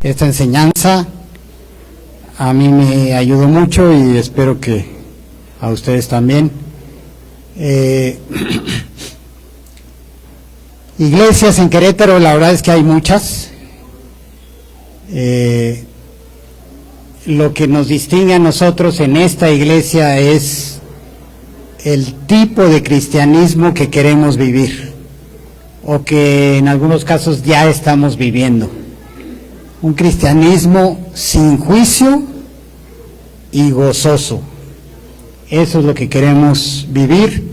Esta enseñanza a mí me ayudó mucho y espero que a ustedes también. Iglesias en Querétaro, la verdad es que hay muchas. Lo que nos distingue a nosotros en esta iglesia es el tipo de cristianismo que queremos vivir, o que en algunos casos ya estamos viviendo. Un cristianismo sin juicio y gozoso. Eso es lo que queremos vivir,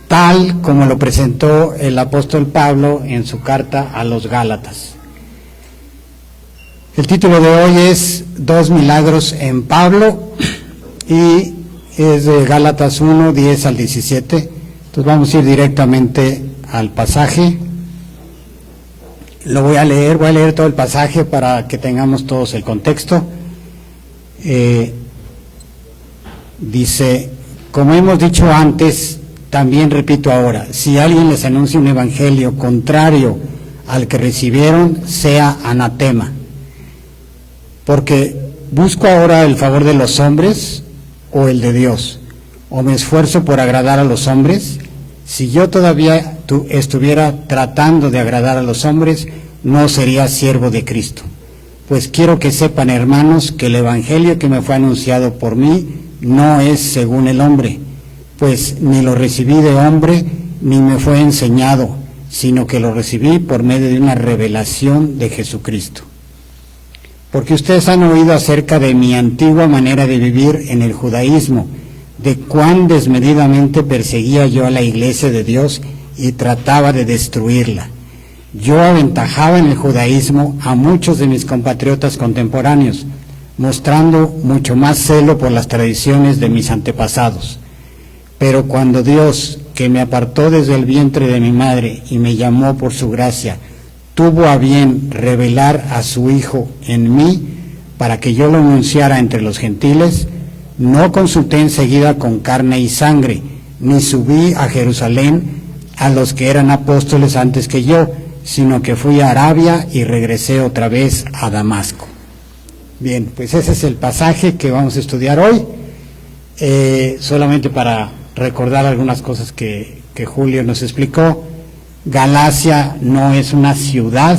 tal como lo presentó el apóstol Pablo en su carta a los Gálatas. El título de hoy es Dos milagros en Pablo y es de Gálatas 1, 10 al 17. Entonces vamos a ir directamente al pasaje. Lo voy a leer todo el pasaje para que tengamos todos el contexto. Dice, como hemos dicho antes, también repito ahora, si alguien les anuncia un evangelio contrario al que recibieron, sea anatema. Porque busco ahora el favor de los hombres o el de Dios, o me esfuerzo por agradar a los hombres. Si yo todavía estuviera tratando de agradar a los hombres, no sería siervo de Cristo. Pues quiero que sepan, hermanos, que el evangelio que me fue anunciado por mí no es según el hombre, pues ni lo recibí de hombre, ni me fue enseñado, sino que lo recibí por medio de una revelación de Jesucristo. Porque ustedes han oído acerca de mi antigua manera de vivir en el judaísmo, de cuán desmedidamente perseguía yo a la iglesia de Dios y trataba de destruirla. Yo aventajaba en el judaísmo a muchos de mis compatriotas contemporáneos, mostrando mucho más celo por las tradiciones de mis antepasados. Pero cuando Dios, que me apartó desde el vientre de mi madre y me llamó por su gracia, tuvo a bien revelar a su Hijo en mí para que yo lo anunciara entre los gentiles, no consulté enseguida con carne y sangre, ni subí a Jerusalén a los que eran apóstoles antes que yo, sino que fui a Arabia y regresé otra vez a Damasco. Bien, pues ese es el pasaje que vamos a estudiar hoy, solamente para recordar algunas cosas que Julio nos explicó. Galacia no es una ciudad,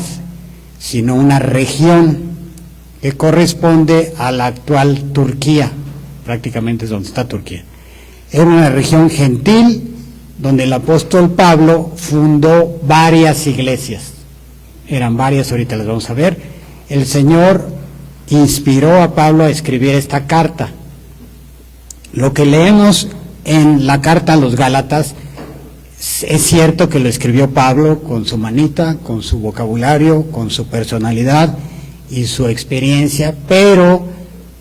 sino una región que corresponde a la actual Turquía, prácticamente es donde está Turquía. Era una región gentil donde el apóstol Pablo fundó varias iglesias. Eran varias, ahorita las vamos a ver. El Señor inspiró a Pablo a escribir esta carta. Lo que leemos en la carta a los Gálatas es cierto que lo escribió Pablo con su manita, con su vocabulario, con su personalidad y su experiencia, pero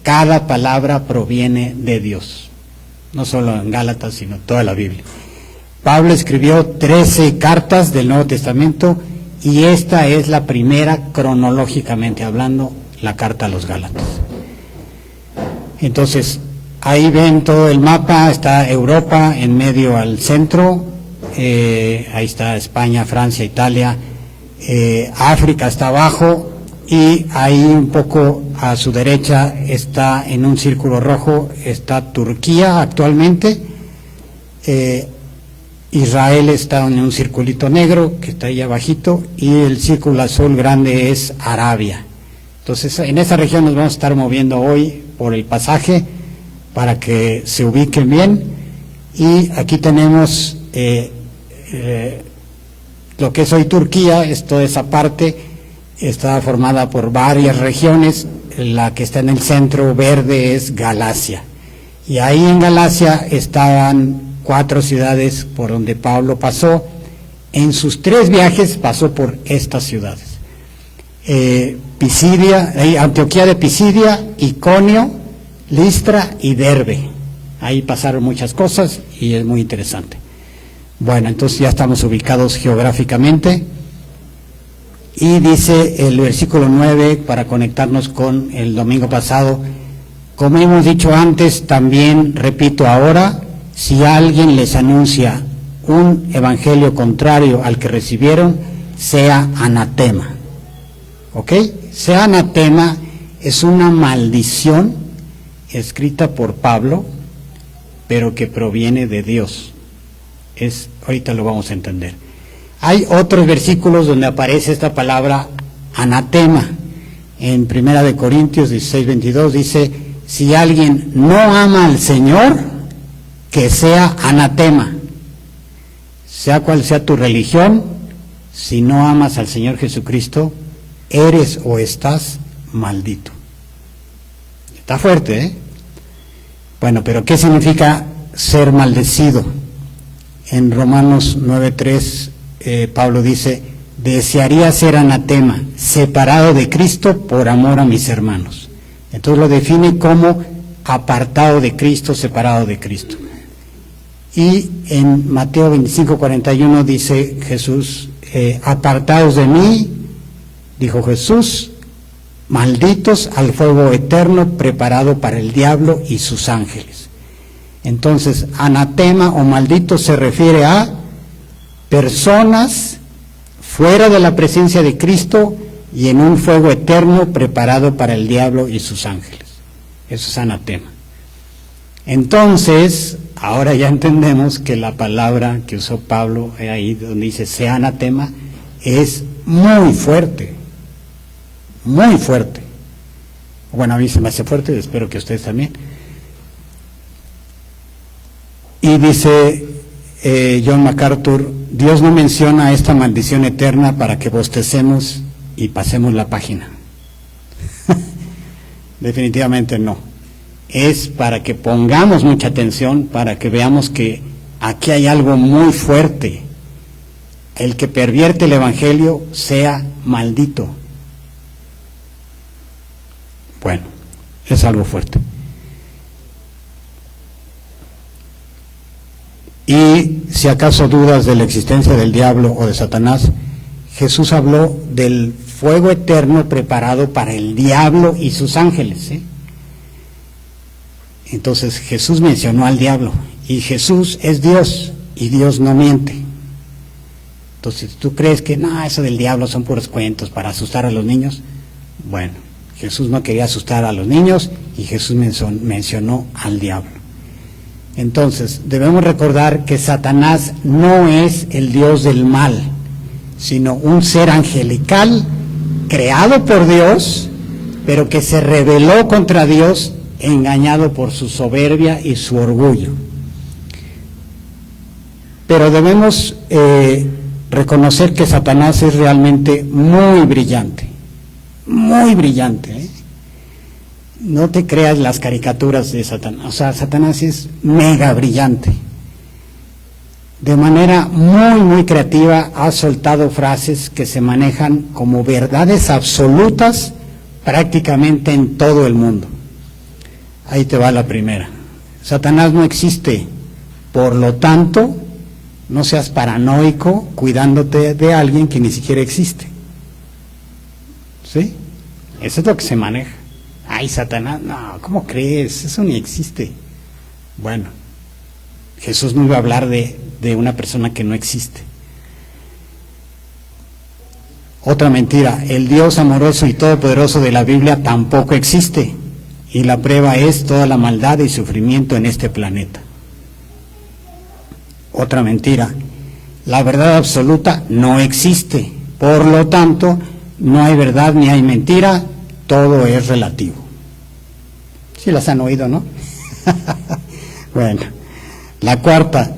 cada palabra proviene de Dios, no solo en Gálatas, sino toda la Biblia. Pablo escribió 13 cartas del Nuevo Testamento y esta es la primera, cronológicamente hablando, la carta a los Gálatas. Entonces, ahí ven todo el mapa, está Europa en medio al centro, ahí está España, Francia, Italia, África está abajo y ahí un poco a su derecha está en un círculo rojo, está Turquía actualmente, Israel está en un circulito negro que está ahí abajito y el círculo azul grande es Arabia. Entonces en esa región nos vamos a estar moviendo hoy por el pasaje para que se ubiquen bien. Y aquí tenemos lo que es hoy Turquía, es toda esa parte, está formada por varias regiones. La que está en el centro verde es Galacia, y ahí en Galacia estaban 4 ciudades por donde Pablo pasó. En sus 3 viajes pasó por estas ciudades: Pisidia, Antioquía de Pisidia, Iconio, Listra y Derbe. Ahí pasaron muchas cosas y es muy interesante. Bueno, entonces ya estamos ubicados geográficamente. Y dice el versículo 9, para conectarnos con el domingo pasado: como hemos dicho antes, también repito ahora, si alguien les anuncia un evangelio contrario al que recibieron, sea anatema. ¿Ok? sea anatema es una maldición escrita por Pablo, pero que proviene de Dios. Ahorita lo vamos a entender. Hay otros versículos donde aparece esta palabra anatema. En 1 Corintios 16:22 dice: si alguien no ama al Señor, que sea anatema. Sea cual sea tu religión, si no amas al Señor Jesucristo, eres o estás maldito. Está fuerte, ¿eh? Bueno, pero ¿qué significa ser maldecido? En Romanos 9:3, Pablo dice: desearía ser anatema, separado de Cristo por amor a mis hermanos. Entonces lo define como apartado de Cristo, separado de Cristo. Y en Mateo 25:41 dice Jesús: apartados de mí, dijo Jesús, malditos al fuego eterno preparado para el diablo y sus ángeles. Entonces, anatema o maldito se refiere a personas fuera de la presencia de Cristo y en un fuego eterno preparado para el diablo y sus ángeles. Eso es anatema. Entonces, ahora ya entendemos que la palabra que usó Pablo ahí donde dice sea anatema es muy fuerte. Muy fuerte. Bueno, a mí se me hace fuerte y espero que ustedes también. Y dice John MacArthur: Dios no menciona esta maldición eterna para que bostecemos y pasemos la página. Definitivamente no. Es para que pongamos mucha atención, para que veamos que aquí hay algo muy fuerte. El que pervierte el Evangelio sea maldito. Bueno, es algo fuerte. Y si acaso dudas de la existencia del diablo o de Satanás, Jesús habló del fuego eterno preparado para el diablo y sus ángeles, ¿sí? Entonces Jesús mencionó al diablo, y Jesús es Dios, y Dios no miente. Entonces, ¿tú crees que no, eso del diablo son puros cuentos para asustar a los niños? Bueno, Jesús no quería asustar a los niños, y Jesús mencionó al diablo. Entonces, debemos recordar que Satanás no es el Dios del mal, sino un ser angelical creado por Dios, pero que se rebeló contra Dios, engañado por su soberbia y su orgullo. Pero debemos reconocer que Satanás es realmente muy brillante, ¿eh? No te creas las caricaturas de Satanás. O sea, Satanás es mega brillante. De manera muy creativa ha soltado frases que se manejan como verdades absolutas prácticamente en todo el mundo. Ahí te va la primera. Satanás no existe, por lo tanto, no seas paranoico cuidándote de alguien que ni siquiera existe. ¿Sí? Eso es lo que se maneja. Ay, Satanás, no, ¿cómo crees? Eso ni existe. Bueno, Jesús no iba a hablar de una persona que no existe. Otra mentira: el Dios amoroso y todopoderoso de la Biblia tampoco existe, y la prueba es toda la maldad y sufrimiento en este planeta. Otra mentira: la verdad absoluta no existe, por lo tanto, no hay verdad ni hay mentira, todo es relativo. Sí las han oído, ¿no? Bueno, la cuarta: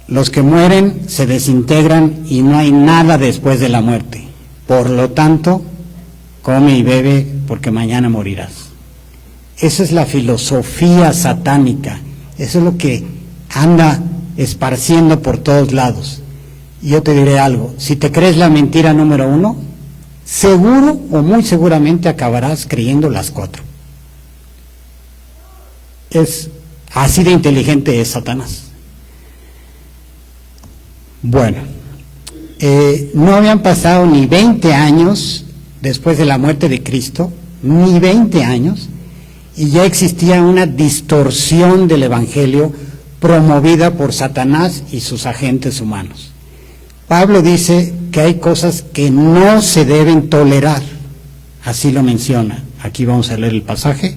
los que mueren se desintegran y no hay nada después de la muerte. Por lo tanto, come y bebe porque mañana morirás. Esa es la filosofía satánica. Eso es lo que anda esparciendo por todos lados. Y yo te diré algo: si te crees la mentira número 1, seguro o muy seguramente acabarás creyendo las 4. Es así de inteligente es Satanás. Bueno, no habían pasado ni 20 años después de la muerte de Cristo, ni 20 años, y ya existía una distorsión del Evangelio promovida por Satanás y sus agentes humanos. Pablo dice que hay cosas que no se deben tolerar. Así lo menciona. Aquí vamos a leer el pasaje.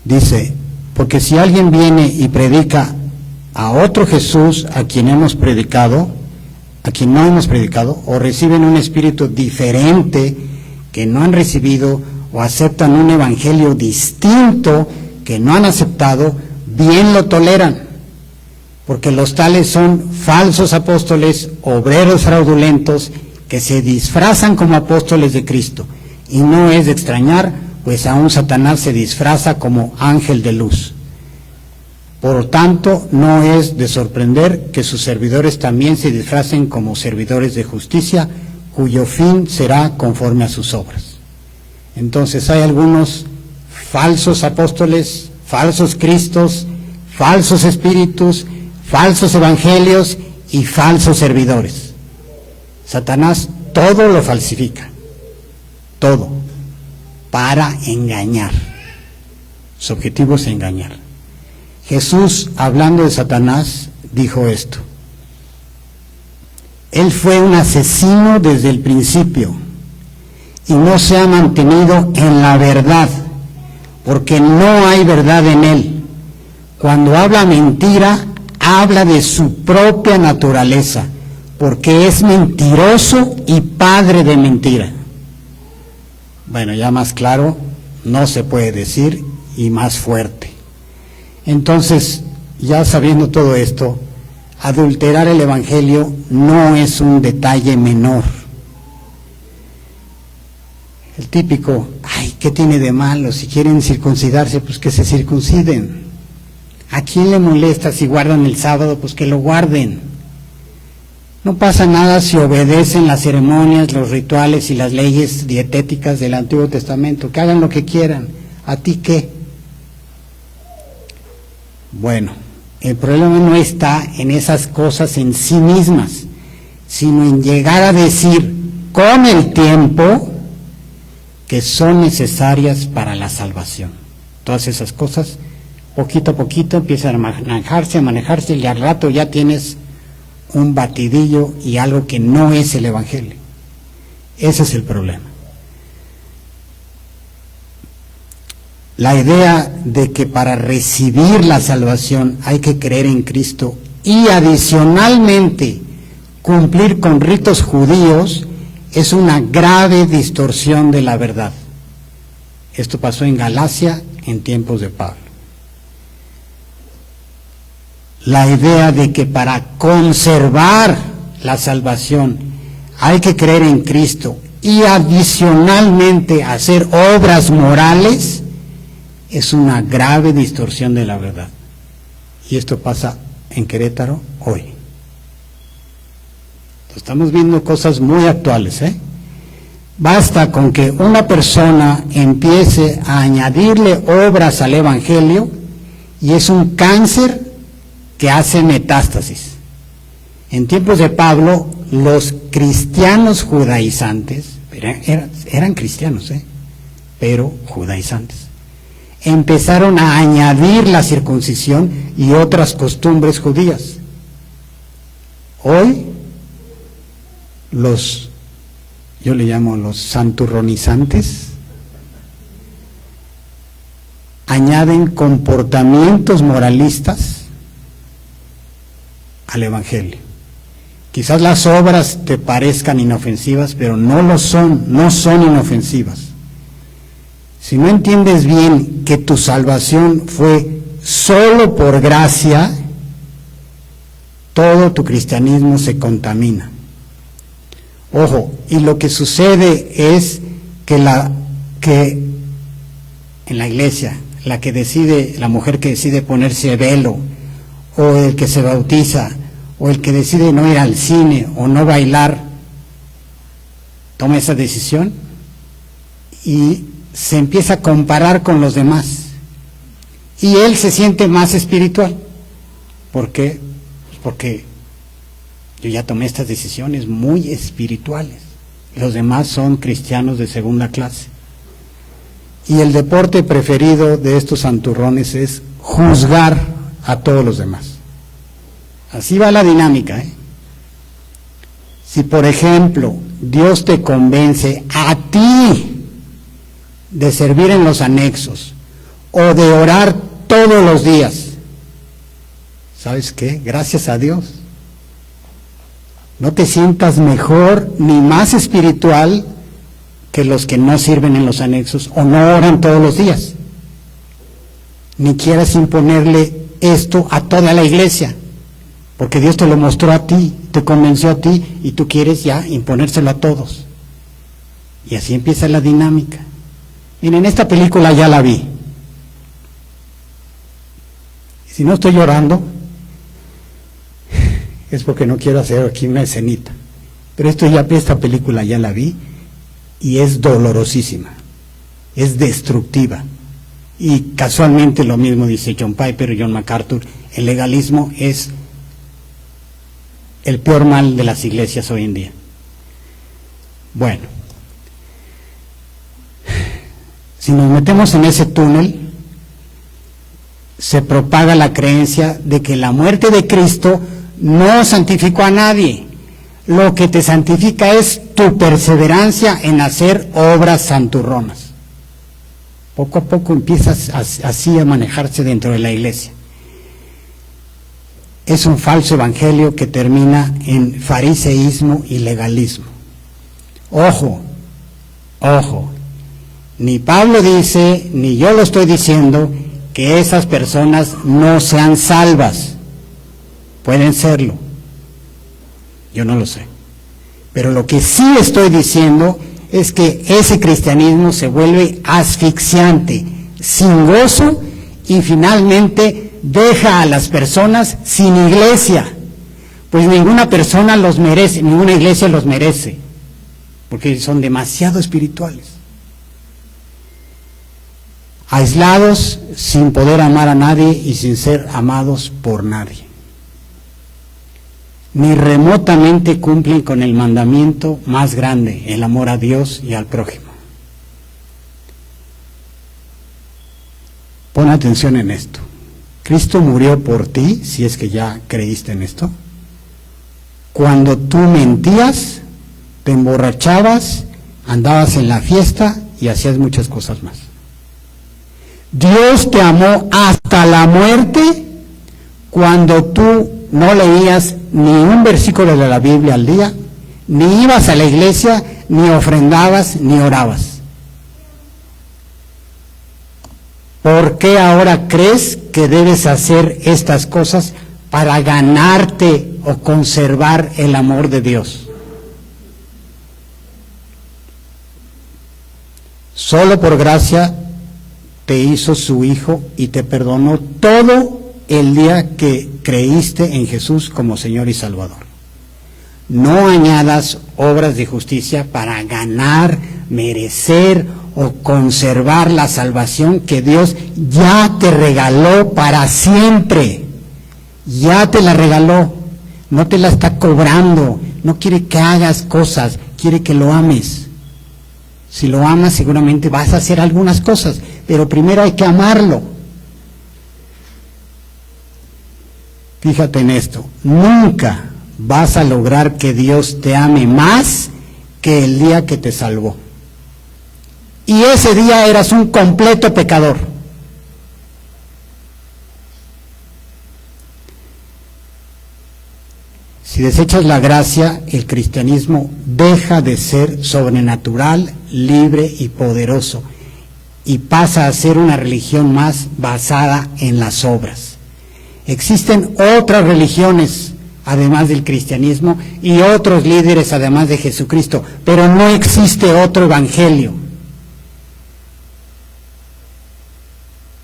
Dice, porque si alguien viene y predica a otro Jesús a quien no hemos predicado, o reciben un espíritu diferente que no han recibido, o aceptan un evangelio distinto que no han aceptado, bien lo toleran, porque los tales son falsos apóstoles, obreros fraudulentos, que se disfrazan como apóstoles de Cristo. Y no es de extrañar, pues aún Satanás se disfraza como ángel de luz. Por tanto, no es de sorprender que sus servidores también se disfracen como servidores de justicia, cuyo fin será conforme a sus obras. Entonces hay algunos falsos apóstoles, falsos cristos, falsos espíritus, falsos evangelios y falsos servidores. Satanás todo lo falsifica, todo, para engañar. Su objetivo es engañar. Jesús, hablando de Satanás, dijo esto: él fue un asesino desde el principio y no se ha mantenido en la verdad, porque no hay verdad en él. Cuando habla mentira, habla de su propia naturaleza, porque es mentiroso y padre de mentira. Bueno, ya más claro no se puede decir, y más fuerte. Entonces, ya sabiendo todo esto, adulterar el evangelio no es un detalle menor. El típico, ay, ¿qué tiene de malo? Si quieren circuncidarse, pues que se circunciden. ¿A quién le molesta si guardan el sábado? Pues que lo guarden. No pasa nada si obedecen las ceremonias, los rituales y las leyes dietéticas del Antiguo Testamento, que hagan lo que quieran. ¿A ti qué? Bueno, el problema no está en esas cosas en sí mismas, sino en llegar a decir con el tiempo que son necesarias para la salvación. Todas esas cosas, poquito a poquito, empiezan a manejarse, y al rato ya tienes un batidillo y algo que no es el evangelio. Ese es el problema. La idea de que para recibir la salvación hay que creer en Cristo y adicionalmente cumplir con ritos judíos es una grave distorsión de la verdad. Esto pasó en Galacia en tiempos de Pablo. La idea de que para conservar la salvación hay que creer en Cristo y adicionalmente hacer obras morales es una grave distorsión de la verdad. Y esto pasa en Querétaro hoy. Estamos viendo cosas muy actuales, ¿eh? Basta con que una persona empiece a añadirle obras al evangelio y es un cáncer que hace metástasis. En tiempos de Pablo, los cristianos judaizantes, eran cristianos, pero judaizantes, empezaron a añadir la circuncisión y otras costumbres judías. Hoy, yo le llamo los santurronizantes, añaden comportamientos moralistas al evangelio. Quizás las obras te parezcan inofensivas, pero no lo son, no son inofensivas. Si no entiendes bien que tu salvación fue solo por gracia, todo tu cristianismo se contamina. Ojo, y lo que sucede es que en la iglesia, la mujer que decide ponerse velo, o el que se bautiza, o el que decide no ir al cine o no bailar, toma esa decisión y se empieza a comparar con los demás. Y él se siente más espiritual. ¿Por qué? Pues porque yo ya tomé estas decisiones muy espirituales. Los demás son cristianos de segunda clase. Y el deporte preferido de estos santurrones es juzgar a todos los demás. Así va la dinámica, ¿eh? Si, por ejemplo, Dios te convence a ti de servir en los anexos o de orar todos los días, ¿sabes qué? Gracias a Dios. No te sientas mejor ni más espiritual que los que no sirven en los anexos o no oran todos los días. Ni quieras imponerle esto a toda la iglesia, porque Dios te lo mostró a ti, te convenció a ti, y tú quieres ya imponérselo a todos. Y así empieza la dinámica. Miren, esta película ya la vi. Si no estoy llorando, es porque no quiero hacer aquí una escenita. Pero esta película ya la vi, y es dolorosísima, es destructiva. Y casualmente lo mismo dice John Piper y John MacArthur: el legalismo es el peor mal de las iglesias hoy en día. Bueno, si nos metemos en ese túnel, se propaga la creencia de que la muerte de Cristo no santificó a nadie. Lo que te santifica es tu perseverancia en hacer obras santurronas. Poco a poco empiezas así a manejarse dentro de la iglesia. Es un falso evangelio que termina en fariseísmo y legalismo. Ojo, ojo, ni Pablo dice, ni yo lo estoy diciendo, que esas personas no sean salvas. Pueden serlo, yo no lo sé. Pero lo que sí estoy diciendo es que ese cristianismo se vuelve asfixiante, sin gozo, y finalmente deja a las personas sin iglesia, pues ninguna persona los merece, ninguna iglesia los merece, porque son demasiado espirituales, aislados, sin poder amar a nadie y sin ser amados por nadie. Ni remotamente cumplen con el mandamiento más grande, el amor a Dios y al prójimo. Pon atención en esto. Cristo murió por ti, si es que ya creíste en esto, cuando tú mentías, te emborrachabas, andabas en la fiesta y hacías muchas cosas más. Dios te amó hasta la muerte cuando tú no leías ni un versículo de la Biblia al día, ni ibas a la iglesia, ni ofrendabas, ni orabas. ¿Por qué ahora crees que debes hacer estas cosas para ganarte o conservar el amor de Dios? Solo por gracia te hizo su Hijo y te perdonó todo el día que creíste en Jesús como Señor y Salvador. No añadas obras de justicia para ganar, merecer o conservar la salvación que Dios ya te regaló para siempre. Ya te la regaló, no te la está cobrando, no quiere que hagas cosas, quiere que lo ames. Si lo amas, seguramente vas a hacer algunas cosas, pero primero hay que amarlo. Fíjate en esto, nunca vas a lograr que Dios te ame más que el día que te salvó. Y ese día eras un completo pecador. Si desechas la gracia, el cristianismo deja de ser sobrenatural, libre y poderoso, y pasa a ser una religión más basada en las obras. Existen otras religiones además del cristianismo y otros líderes además de Jesucristo, pero no existe otro evangelio.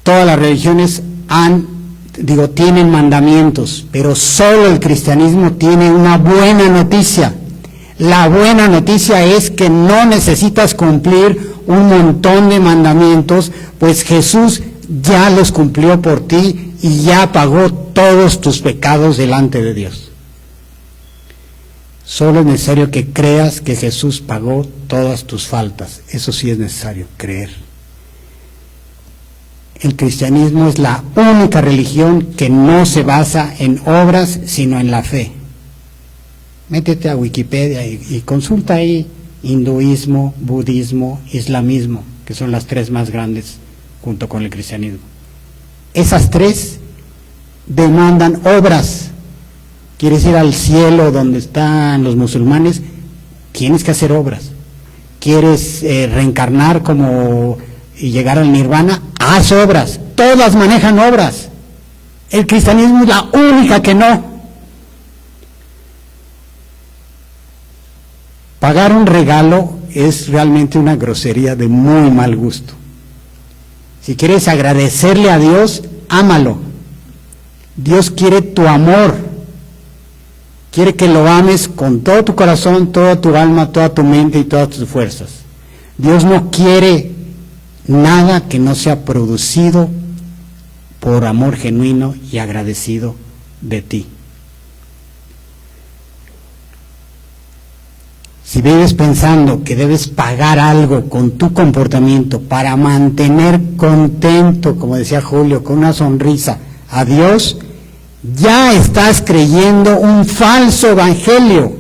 Todas las religiones tienen mandamientos, pero solo el cristianismo tiene una buena noticia. La buena noticia es que no necesitas cumplir un montón de mandamientos, pues Jesús ya los cumplió por ti y ya pagó todos tus pecados delante de Dios. Solo es necesario que creas que Jesús pagó todas tus faltas. Eso sí es necesario, creer. El cristianismo es la única religión que no se basa en obras, sino en la fe. Métete a Wikipedia y consulta ahí hinduismo, budismo, islamismo, que son las tres más grandes junto con el cristianismo. Esas tres demandan obras. ¿Quieres ir al cielo donde están los musulmanes? Tienes que hacer obras. ¿Quieres reencarnar y llegar al nirvana? Haz obras. Todas manejan obras. El cristianismo es la única que no. Pagar un regalo es realmente una grosería de muy mal gusto. Si quieres agradecerle a Dios, ámalo. Dios quiere tu amor. Quiere que lo ames con todo tu corazón, toda tu alma, toda tu mente y todas tus fuerzas. Dios no quiere nada que no sea producido por amor genuino y agradecido de ti. Si vives pensando que debes pagar algo con tu comportamiento para mantener contento, como decía Julio, con una sonrisa a Dios, ya estás creyendo un falso evangelio.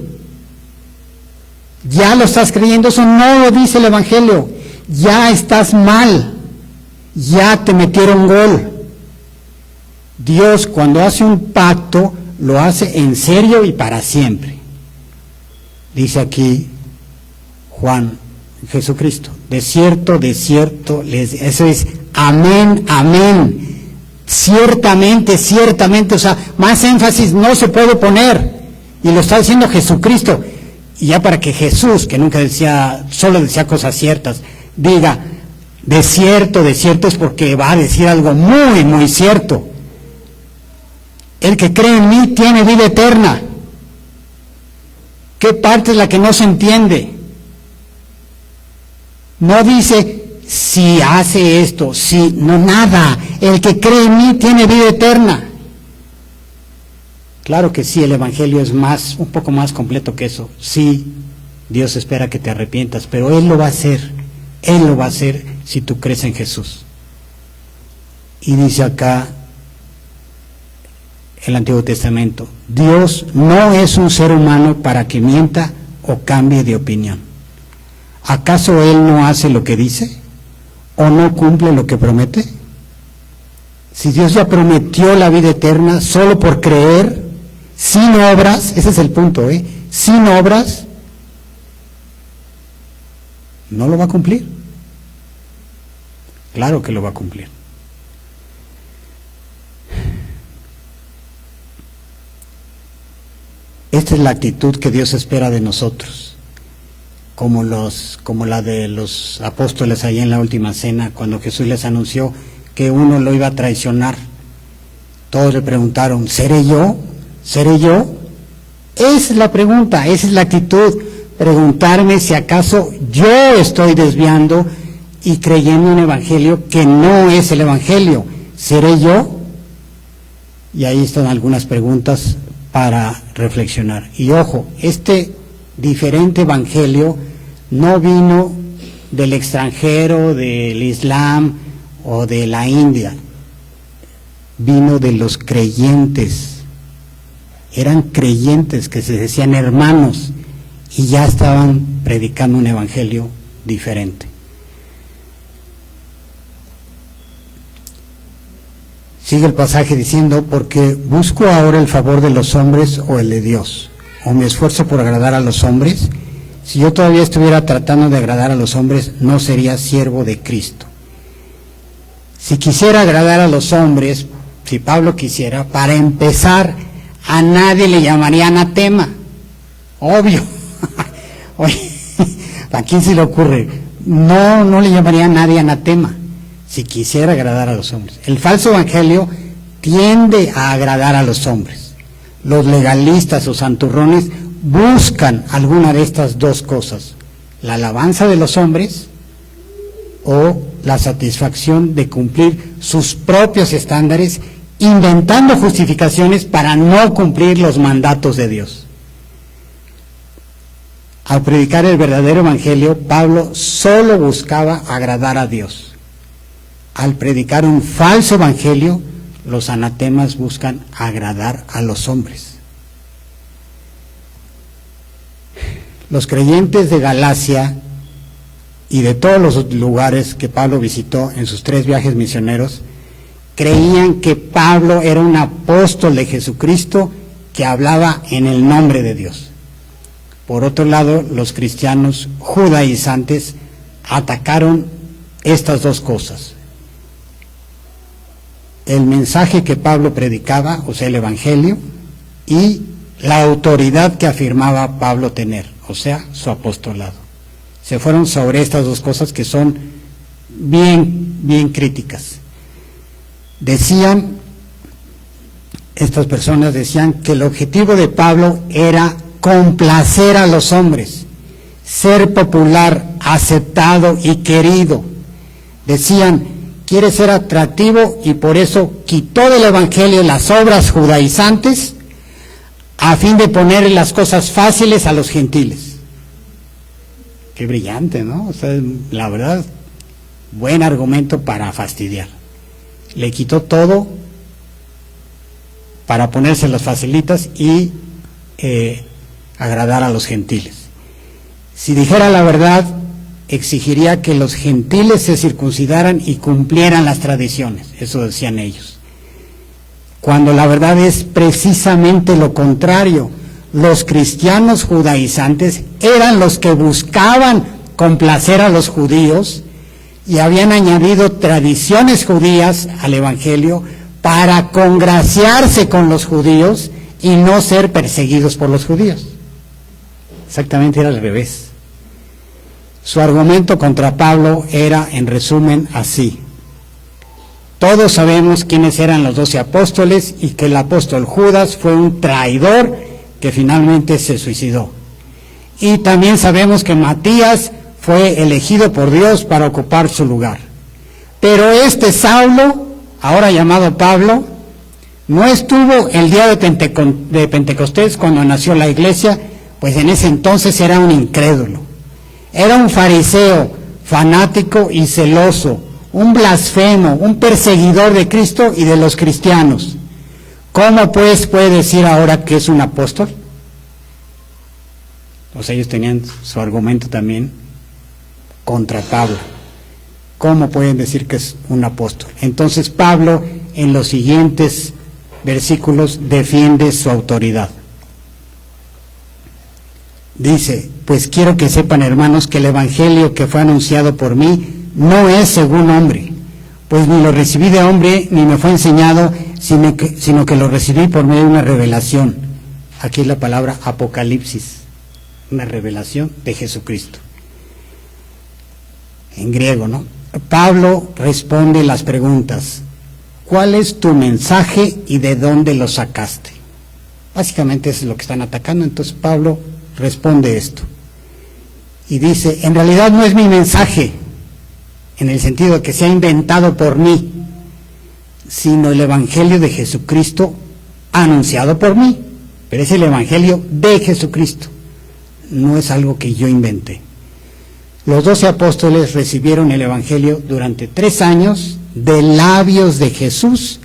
Ya lo estás creyendo, eso no lo dice el evangelio. Ya estás mal, ya te metieron gol. Dios, cuando hace un pacto, lo hace en serio y para siempre. Dice aquí Juan, Jesucristo, de cierto, eso es amén, amén, ciertamente, ciertamente, o sea, más énfasis no se puede poner, y lo está diciendo Jesucristo, y ya para que Jesús, que nunca decía, solo decía cosas ciertas, diga, de cierto es porque va a decir algo muy, muy cierto. El que cree en mí tiene vida eterna. ¿Qué parte es la que no se entiende? No dice, si hace esto, si, no, nada. El que cree en mí tiene vida eterna. Claro que sí, el evangelio es un poco más completo que eso. Sí, Dios espera que te arrepientas, pero Él lo va a hacer. Él lo va a hacer si tú crees en Jesús. Y dice acá el Antiguo Testamento, Dios no es un ser humano para que mienta o cambie de opinión. ¿Acaso Él no hace lo que dice? ¿O no cumple lo que promete? Si Dios ya prometió la vida eterna solo por creer, sin obras, ese es el punto, sin obras, ¿no lo va a cumplir? Claro que lo va a cumplir. Esta es la actitud que Dios espera de nosotros, como la de los apóstoles allá en la última cena, cuando Jesús les anunció que uno lo iba a traicionar. Todos le preguntaron, ¿seré yo? ¿Seré yo? Esa es la pregunta, esa es la actitud, preguntarme si acaso yo estoy desviando y creyendo un evangelio que no es el evangelio. ¿Seré yo? Y ahí están algunas preguntas para reflexionar. Y ojo, este diferente evangelio no vino del extranjero, del Islam o de la India, vino de los creyentes. Eran creyentes que se decían hermanos y ya estaban predicando un evangelio diferente. Sigue el pasaje diciendo, porque busco ahora el favor de los hombres o el de Dios, o me esfuerzo por agradar a los hombres. Si yo todavía estuviera tratando de agradar a los hombres, no sería siervo de Cristo. Si quisiera agradar a los hombres, si Pablo quisiera, para empezar, a nadie le llamaría anatema. Obvio. Oye, ¿a quién se le ocurre? No le llamaría a nadie anatema. Si quisiera agradar a los hombres. El falso evangelio tiende a agradar a los hombres. Los legalistas o santurrones buscan alguna de estas dos cosas, la alabanza de los hombres o la satisfacción de cumplir sus propios estándares, inventando justificaciones para no cumplir los mandatos de Dios. Al predicar el verdadero evangelio, Pablo solo buscaba agradar a Dios. al predicar un falso evangelio, los anatemas buscan agradar a los hombres. Los creyentes de Galacia y de todos los lugares que Pablo visitó en sus 3 viajes misioneros, creían que Pablo era un apóstol de Jesucristo que hablaba en el nombre de Dios. Por otro lado, los cristianos judaizantes atacaron estas dos cosas: el mensaje que Pablo predicaba, o sea, el evangelio, y la autoridad que afirmaba Pablo tener, o sea, su apostolado. Se fueron sobre estas dos cosas que son bien críticas. Estas personas decían que el objetivo de Pablo era complacer a los hombres, ser popular, aceptado y querido. Decían, quiere ser atractivo y por eso quitó del evangelio las obras judaizantes a fin de poner las cosas fáciles a los gentiles. Qué brillante, ¿no? O sea, la verdad, buen argumento para fastidiar. Le quitó todo para ponerse las facilitas y agradar a los gentiles. Si dijera la verdad, exigiría que los gentiles se circuncidaran y cumplieran las tradiciones, eso decían ellos. Cuando la verdad es precisamente lo contrario. Los cristianos judaizantes eran los que buscaban complacer a los judíos y habían añadido tradiciones judías al evangelio para congraciarse con los judíos y no ser perseguidos por los judíos. Exactamente era al revés. Su argumento contra Pablo era, en resumen, así: todos sabemos quiénes eran los 12 apóstoles y que el apóstol Judas fue un traidor que finalmente se suicidó. Y también sabemos que Matías fue elegido por Dios para ocupar su lugar. Pero este Saulo, ahora llamado Pablo, no estuvo el día de Pentecostés cuando nació la iglesia, pues en ese entonces era un incrédulo. Era un fariseo, fanático y celoso, un blasfemo, un perseguidor de Cristo y de los cristianos. ¿Cómo pues puede decir ahora que es un apóstol? O sea, ellos tenían su argumento también contra Pablo. ¿Cómo pueden decir que es un apóstol? Entonces Pablo, en los siguientes versículos, defiende su autoridad. Dice, pues quiero que sepan, hermanos, que el evangelio que fue anunciado por mí no es según hombre, pues ni lo recibí de hombre, ni me fue enseñado, sino que lo recibí por medio de una revelación. Aquí es la palabra apocalipsis, una revelación de Jesucristo. En griego, ¿no? Pablo responde las preguntas: ¿cuál es tu mensaje y de dónde lo sacaste? Básicamente eso es lo que están atacando. Entonces Pablo responde esto y dice, en realidad no es mi mensaje, en el sentido de que se ha inventado por mí, sino el evangelio de Jesucristo anunciado por mí. Pero es el evangelio de Jesucristo, no es algo que yo inventé. Los 12 apóstoles recibieron el evangelio durante 3 años de labios de Jesús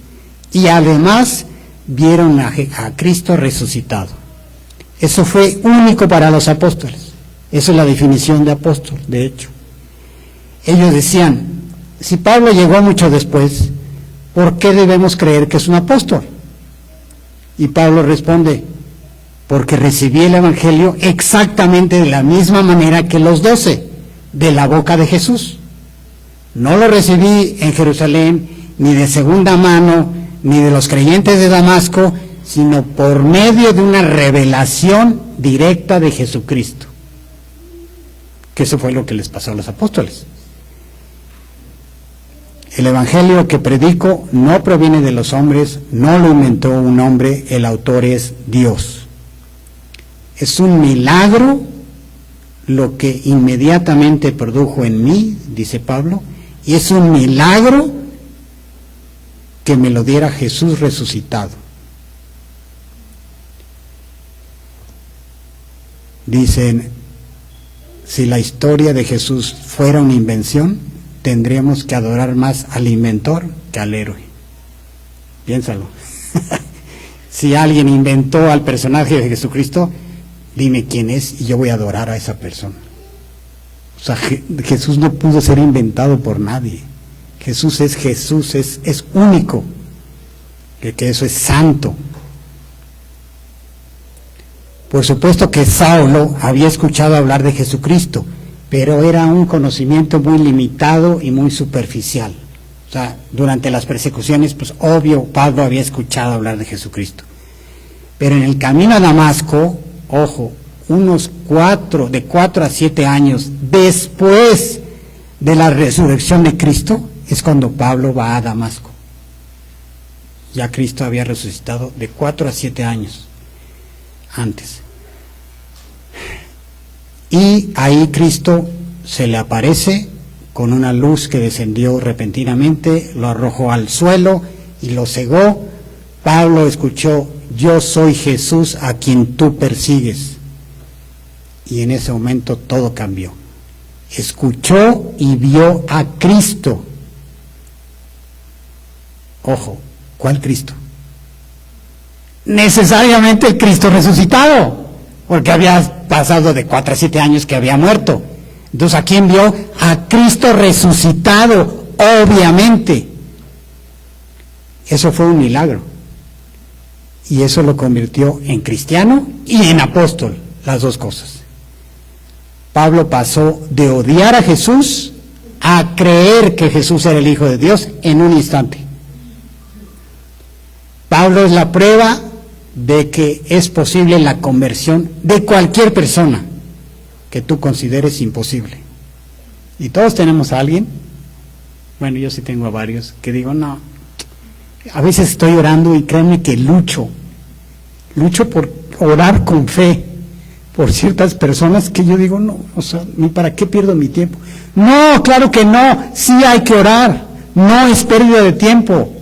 y además vieron a Cristo resucitado. Eso fue único para los apóstoles. Esa es la definición de apóstol, de hecho. Ellos decían, si Pablo llegó mucho después, ¿por qué debemos creer que es un apóstol? Y Pablo responde, porque recibí el evangelio exactamente de la misma manera que los 12, de la boca de Jesús. No lo recibí en Jerusalén, ni de segunda mano, ni de los creyentes de Damasco, sino por medio de una revelación directa de Jesucristo. Que eso fue lo que les pasó a los apóstoles. El evangelio que predico no proviene de los hombres, no lo inventó un hombre, el autor es Dios. Es un milagro lo que inmediatamente produjo en mí, dice Pablo, y es un milagro que me lo diera Jesús resucitado. Dicen, si la historia de Jesús fuera una invención, tendríamos que adorar más al inventor que al héroe. Piénsalo. Si alguien inventó al personaje de Jesucristo, dime quién es y yo voy a adorar a esa persona. O sea, Jesús no pudo ser inventado por nadie. Jesús, es único. Que eso es santo. Por supuesto que Saulo había escuchado hablar de Jesucristo, pero era un conocimiento muy limitado y muy superficial. O sea, durante las persecuciones, pues obvio, Pablo había escuchado hablar de Jesucristo. Pero en el camino a Damasco, ojo, de 4 a 7 años después de la resurrección de Cristo, es cuando Pablo va a Damasco. Ya Cristo había resucitado de 4 a 7 años antes. Y ahí Cristo se le aparece con una luz que descendió repentinamente, lo arrojó al suelo y lo cegó. Pablo escuchó: yo soy Jesús a quien tú persigues. Y en ese momento todo cambió. Escuchó y vio a Cristo. Ojo, ¿cuál Cristo? Necesariamente el Cristo resucitado, porque había pasado de 4 a 7 años que había muerto. Entonces, ¿a quién vio? A Cristo resucitado, obviamente. Eso fue un milagro. Y eso lo convirtió en cristiano y en apóstol, las dos cosas. Pablo pasó de odiar a Jesús a creer que Jesús era el Hijo de Dios en un instante. Pablo es la prueba de que es posible la conversión de cualquier persona que tú consideres imposible. Y todos tenemos a alguien, bueno, yo sí tengo a varios, que digo, no, a veces estoy orando y créanme que lucho por orar con fe por ciertas personas que yo digo, no, o sea, ni para qué pierdo mi tiempo. No, claro que no, sí hay que orar, no es pérdida de tiempo.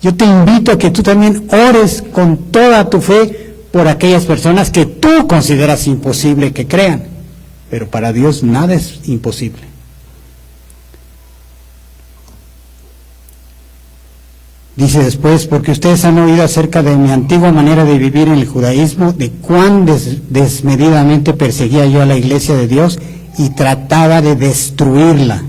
Yo te invito a que tú también ores con toda tu fe por aquellas personas que tú consideras imposible que crean, pero para Dios nada es imposible. Dice después: porque ustedes han oído acerca de mi antigua manera de vivir en el judaísmo, de cuán desmedidamente perseguía yo a la iglesia de Dios y trataba de destruirla.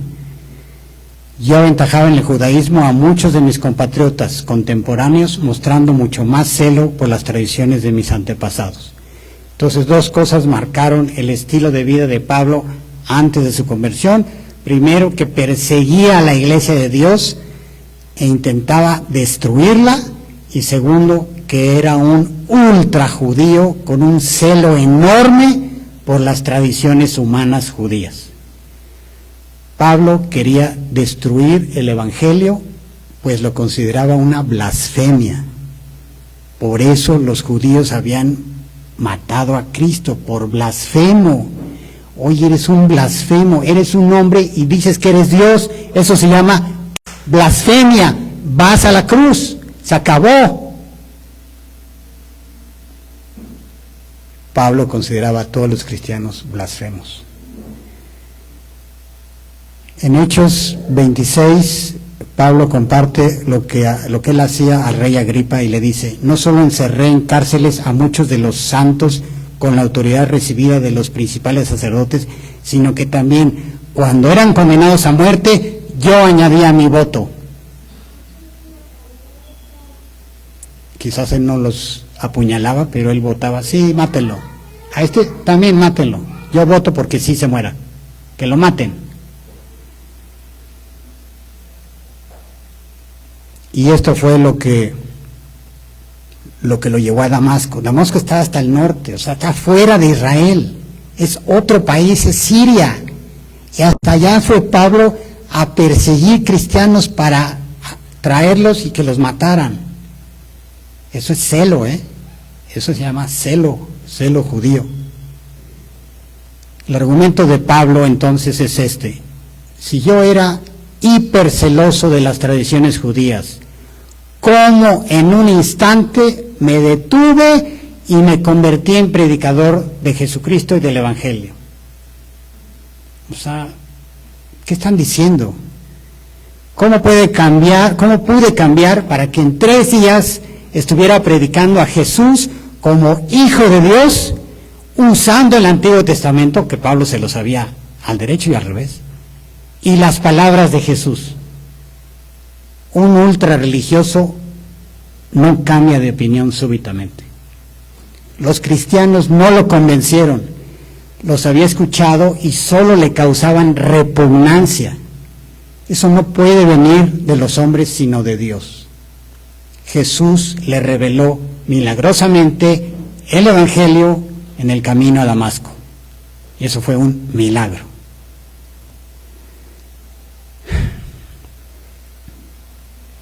Yo aventajaba en el judaísmo a muchos de mis compatriotas contemporáneos, mostrando mucho más celo por las tradiciones de mis antepasados. Entonces, dos cosas marcaron el estilo de vida de Pablo antes de su conversión. Primero, que perseguía a la iglesia de Dios e intentaba destruirla, y segundo, que era un ultra judío con un celo enorme por las tradiciones humanas judías. Pablo quería destruir el evangelio, pues lo consideraba una blasfemia. Por eso los judíos habían matado a Cristo, por blasfemo. Oye, eres un blasfemo, eres un hombre y dices que eres Dios, eso se llama blasfemia, vas a la cruz, se acabó. Pablo consideraba a todos los cristianos blasfemos. En Hechos 26, Pablo comparte lo que él hacía al rey Agripa y le dice: no solo encerré en cárceles a muchos de los santos con la autoridad recibida de los principales sacerdotes, sino que también cuando eran condenados a muerte, yo añadía mi voto. Quizás él no los apuñalaba, pero él votaba: sí, mátenlo. A este también mátenlo. Yo voto porque sí se muera. Que lo maten. Y esto fue lo que lo llevó a Damasco. Damasco está hasta el norte, o sea, está fuera de Israel. Es otro país, es Siria. Y hasta allá fue Pablo a perseguir cristianos para traerlos y que los mataran. Eso es celo, Eso se llama celo judío. El argumento de Pablo entonces es este: si yo era hiperceloso de las tradiciones judías, ¿cómo en un instante me detuve y me convertí en predicador de Jesucristo y del Evangelio? O sea, ¿Qué están diciendo? ¿Cómo pude cambiar para que en 3 días estuviera predicando a Jesús como Hijo de Dios, usando el Antiguo Testamento, que Pablo se lo sabía al derecho y al revés, y las palabras de Jesús? Un ultra religioso no cambia de opinión súbitamente. Los cristianos no lo convencieron, los había escuchado y solo le causaban repugnancia. Eso no puede venir de los hombres sino de Dios. Jesús le reveló milagrosamente el Evangelio en el camino a Damasco. Y eso fue un milagro.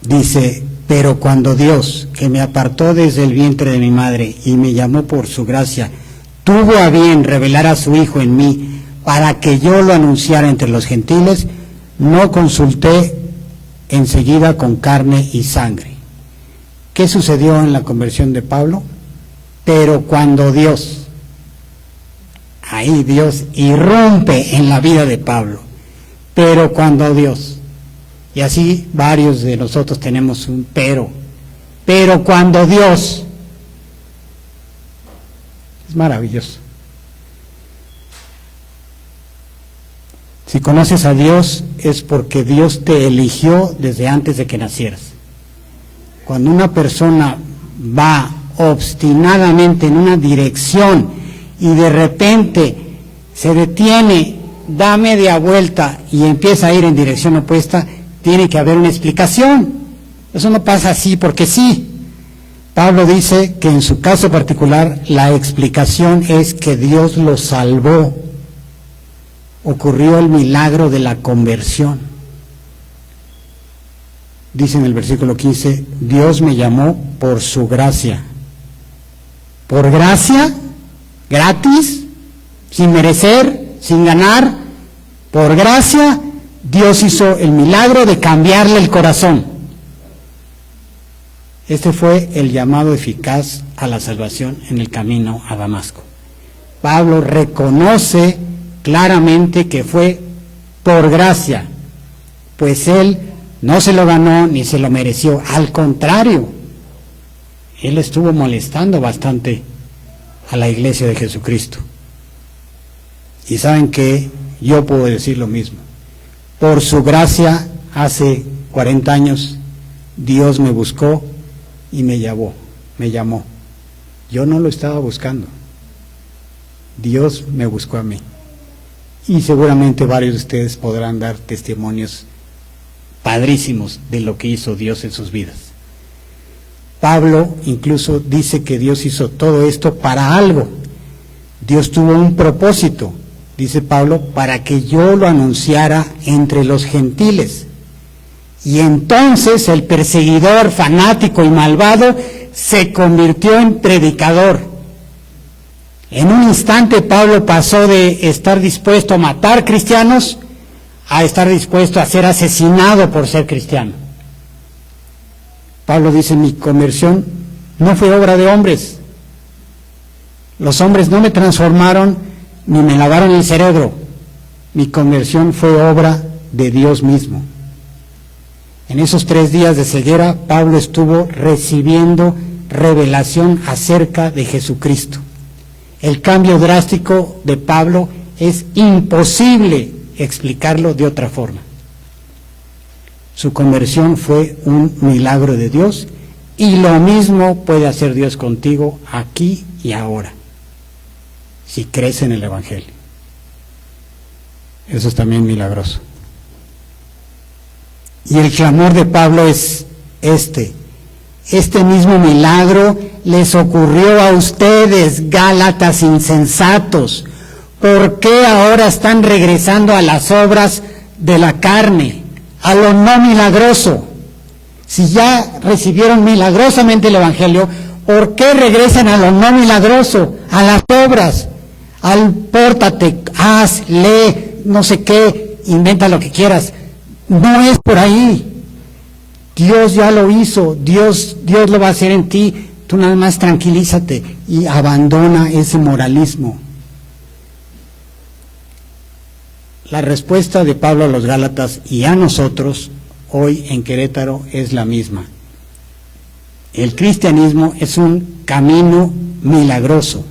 Dice, pero cuando Dios, que me apartó desde el vientre de mi madre y me llamó por su gracia, tuvo a bien revelar a su Hijo en mí para que yo lo anunciara entre los gentiles, no consulté enseguida con carne y sangre. ¿Qué sucedió en la conversión de Pablo? Pero cuando Dios, ahí Dios irrumpe en la vida de Pablo, pero cuando Dios, y así varios de nosotros tenemos un pero cuando Dios, es maravilloso. Si conoces a Dios es porque Dios te eligió desde antes de que nacieras. Cuando una persona va obstinadamente en una dirección y de repente se detiene, da media vuelta y empieza a ir en dirección opuesta, tiene que haber una explicación. Eso no pasa así porque sí. Pablo dice que en su caso particular la explicación es que Dios lo salvó. Ocurrió el milagro de la conversión. Dice en el versículo 15, Dios me llamó por su gracia. ¿Por gracia? ¿Gratis? ¿Sin merecer? ¿Sin ganar? Por gracia, Dios hizo el milagro de cambiarle el corazón. Este fue el llamado eficaz a la salvación en el camino a Damasco. Pablo reconoce claramente que fue por gracia, pues él no se lo ganó ni se lo mereció, al contrario, él estuvo molestando bastante a la iglesia de Jesucristo. Y saben que yo puedo decir lo mismo. Por su gracia, hace 40 años, Dios me buscó y me llamó. Yo no lo estaba buscando. Dios me buscó a mí. Y seguramente varios de ustedes podrán dar testimonios padrísimos de lo que hizo Dios en sus vidas. Pablo incluso dice que Dios hizo todo esto para algo. Dios tuvo un propósito, dice Pablo, para que yo lo anunciara entre los gentiles. Y entonces el perseguidor fanático y malvado se convirtió en predicador. En un instante Pablo pasó de estar dispuesto a matar cristianos a estar dispuesto a ser asesinado por ser cristiano. Pablo dice, mi conversión no fue obra de hombres. Los hombres no me transformaron ni me lavaron el cerebro. Mi conversión fue obra de Dios mismo. En esos 3 días de ceguera, Pablo estuvo recibiendo revelación acerca de Jesucristo. El cambio drástico de Pablo es imposible explicarlo de otra forma. Su conversión fue un milagro de Dios y lo mismo puede hacer Dios contigo aquí y ahora, si crees en el Evangelio. Eso es también milagroso. Y el clamor de Pablo es este mismo milagro les ocurrió a ustedes, Gálatas insensatos. ¿Por qué ahora están regresando a las obras de la carne, a lo no milagroso? Si ya recibieron milagrosamente el Evangelio, ¿por qué regresan a lo no milagroso, a las obras? Al pórtate, haz, lee, no sé qué, inventa lo que quieras. No es por ahí. Dios ya lo hizo, Dios lo va a hacer en ti. Tú nada más tranquilízate y abandona ese moralismo. La respuesta de Pablo a los Gálatas y a nosotros hoy en Querétaro es la misma. El cristianismo es un camino milagroso.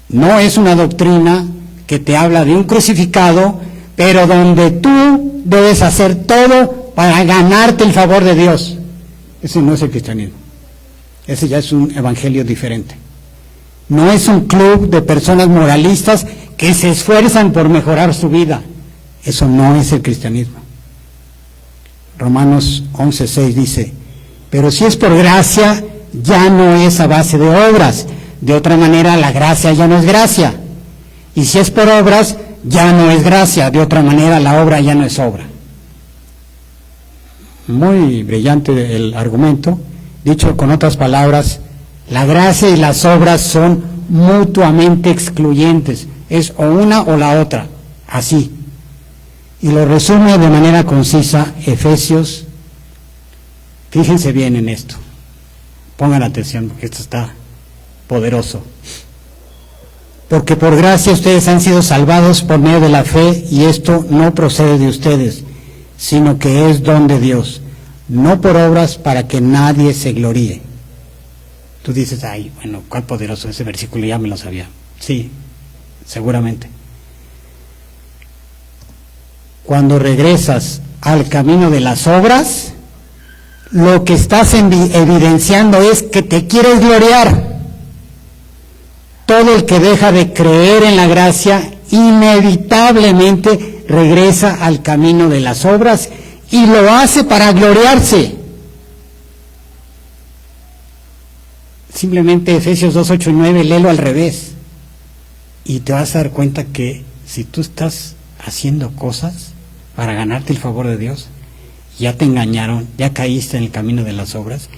No es una doctrina que te habla de un crucificado, pero donde tú debes hacer todo para ganarte el favor de Dios. Ese no es el cristianismo. Ese ya es un evangelio diferente. No es un club de personas moralistas que se esfuerzan por mejorar su vida. Eso no es el cristianismo. Romanos 11:6 dice, pero si es por gracia, ya no es a base de obras. De otra manera, la gracia ya no es gracia. Y si es por obras, ya no es gracia. De otra manera, la obra ya no es obra. Muy brillante el argumento. Dicho con otras palabras, la gracia y las obras son mutuamente excluyentes. Es o una o la otra. Así. Y lo resume de manera concisa Efesios. Fíjense bien en esto. Pongan atención porque esto está poderoso. Porque por gracia ustedes han sido salvados por medio de la fe, y esto no procede de ustedes, sino que es don de Dios, no por obras para que nadie se gloríe. Tú dices, ay, bueno, cuál poderoso ese versículo, ya me lo sabía. Sí, seguramente. Cuando regresas al camino de las obras, lo que estás evidenciando es que te quieres gloriar. Todo el que deja de creer en la gracia inevitablemente regresa al camino de las obras y lo hace para gloriarse. Simplemente Efesios 2, 8 y 9, léelo al revés y te vas a dar cuenta que si tú estás haciendo cosas para ganarte el favor de Dios, ya te engañaron, ya caíste en el camino de las obras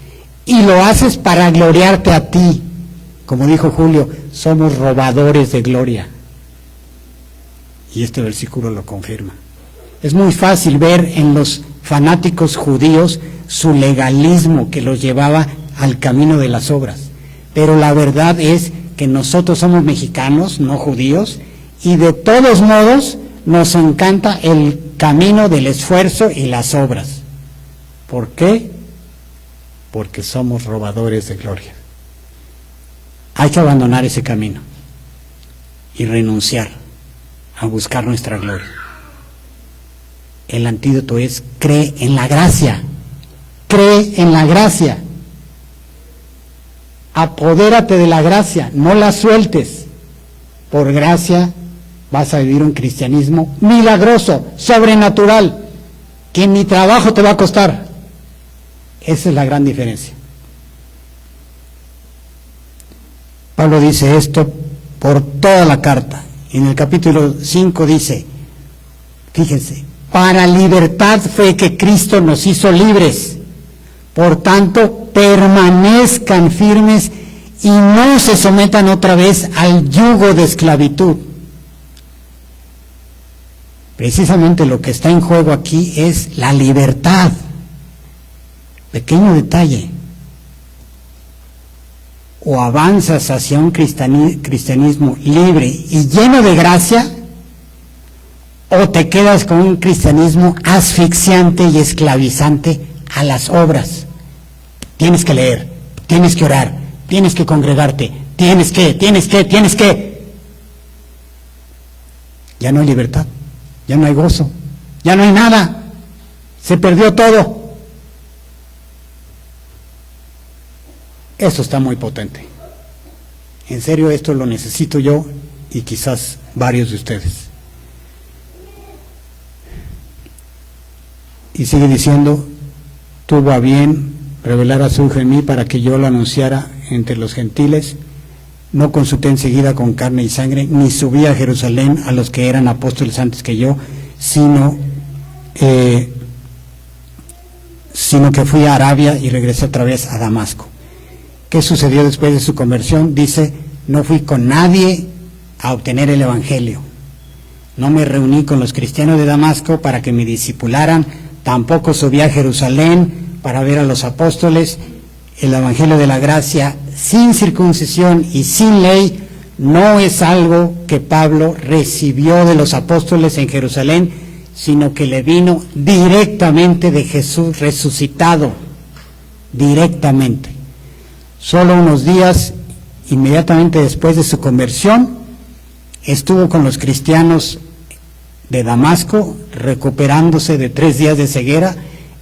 y lo haces para gloriarte a ti. Como dijo Julio, somos robadores de gloria. Y este versículo lo confirma. Es muy fácil ver en los fanáticos judíos su legalismo que los llevaba al camino de las obras. Pero la verdad es que nosotros somos mexicanos, no judíos, y de todos modos nos encanta el camino del esfuerzo y las obras. ¿Por qué? Porque somos robadores de gloria. Hay que abandonar ese camino y renunciar a buscar nuestra gloria. El antídoto es cree en la gracia. Cree en la gracia. Apodérate de la gracia, no la sueltes. Por gracia vas a vivir un cristianismo milagroso, sobrenatural, que ni trabajo te va a costar. Esa es la gran diferencia. Pablo dice esto por toda la carta. En el capítulo 5 dice, fíjense, para libertad fue que Cristo nos hizo libres. Por tanto, permanezcan firmes y no se sometan otra vez al yugo de esclavitud. Precisamente lo que está en juego aquí es la libertad. Pequeño detalle. O avanzas hacia un cristianismo libre y lleno de gracia, o te quedas con un cristianismo asfixiante y esclavizante a las obras. Tienes que leer, tienes que orar, tienes que congregarte, tienes que. Ya no hay libertad, ya no hay gozo, ya no hay nada, se perdió todo. Eso está muy potente. En serio, esto lo necesito yo y quizás varios de ustedes. Y sigue diciendo, tuvo a bien revelar a su Hijo en mí para que yo lo anunciara entre los gentiles. No consulté enseguida con carne y sangre, ni subí a Jerusalén a los que eran apóstoles antes que yo, sino que fui a Arabia y regresé otra vez a Damasco. ¿Qué sucedió después de su conversión? Dice, no fui con nadie a obtener el Evangelio. No me reuní con los cristianos de Damasco para que me discipularan, tampoco subí a Jerusalén para ver a los apóstoles. El Evangelio de la gracia, sin circuncisión y sin ley, no es algo que Pablo recibió de los apóstoles en Jerusalén, sino que le vino directamente de Jesús resucitado, directamente. Solo unos días, inmediatamente después de su conversión, estuvo con los cristianos de Damasco, recuperándose de 3 días de ceguera,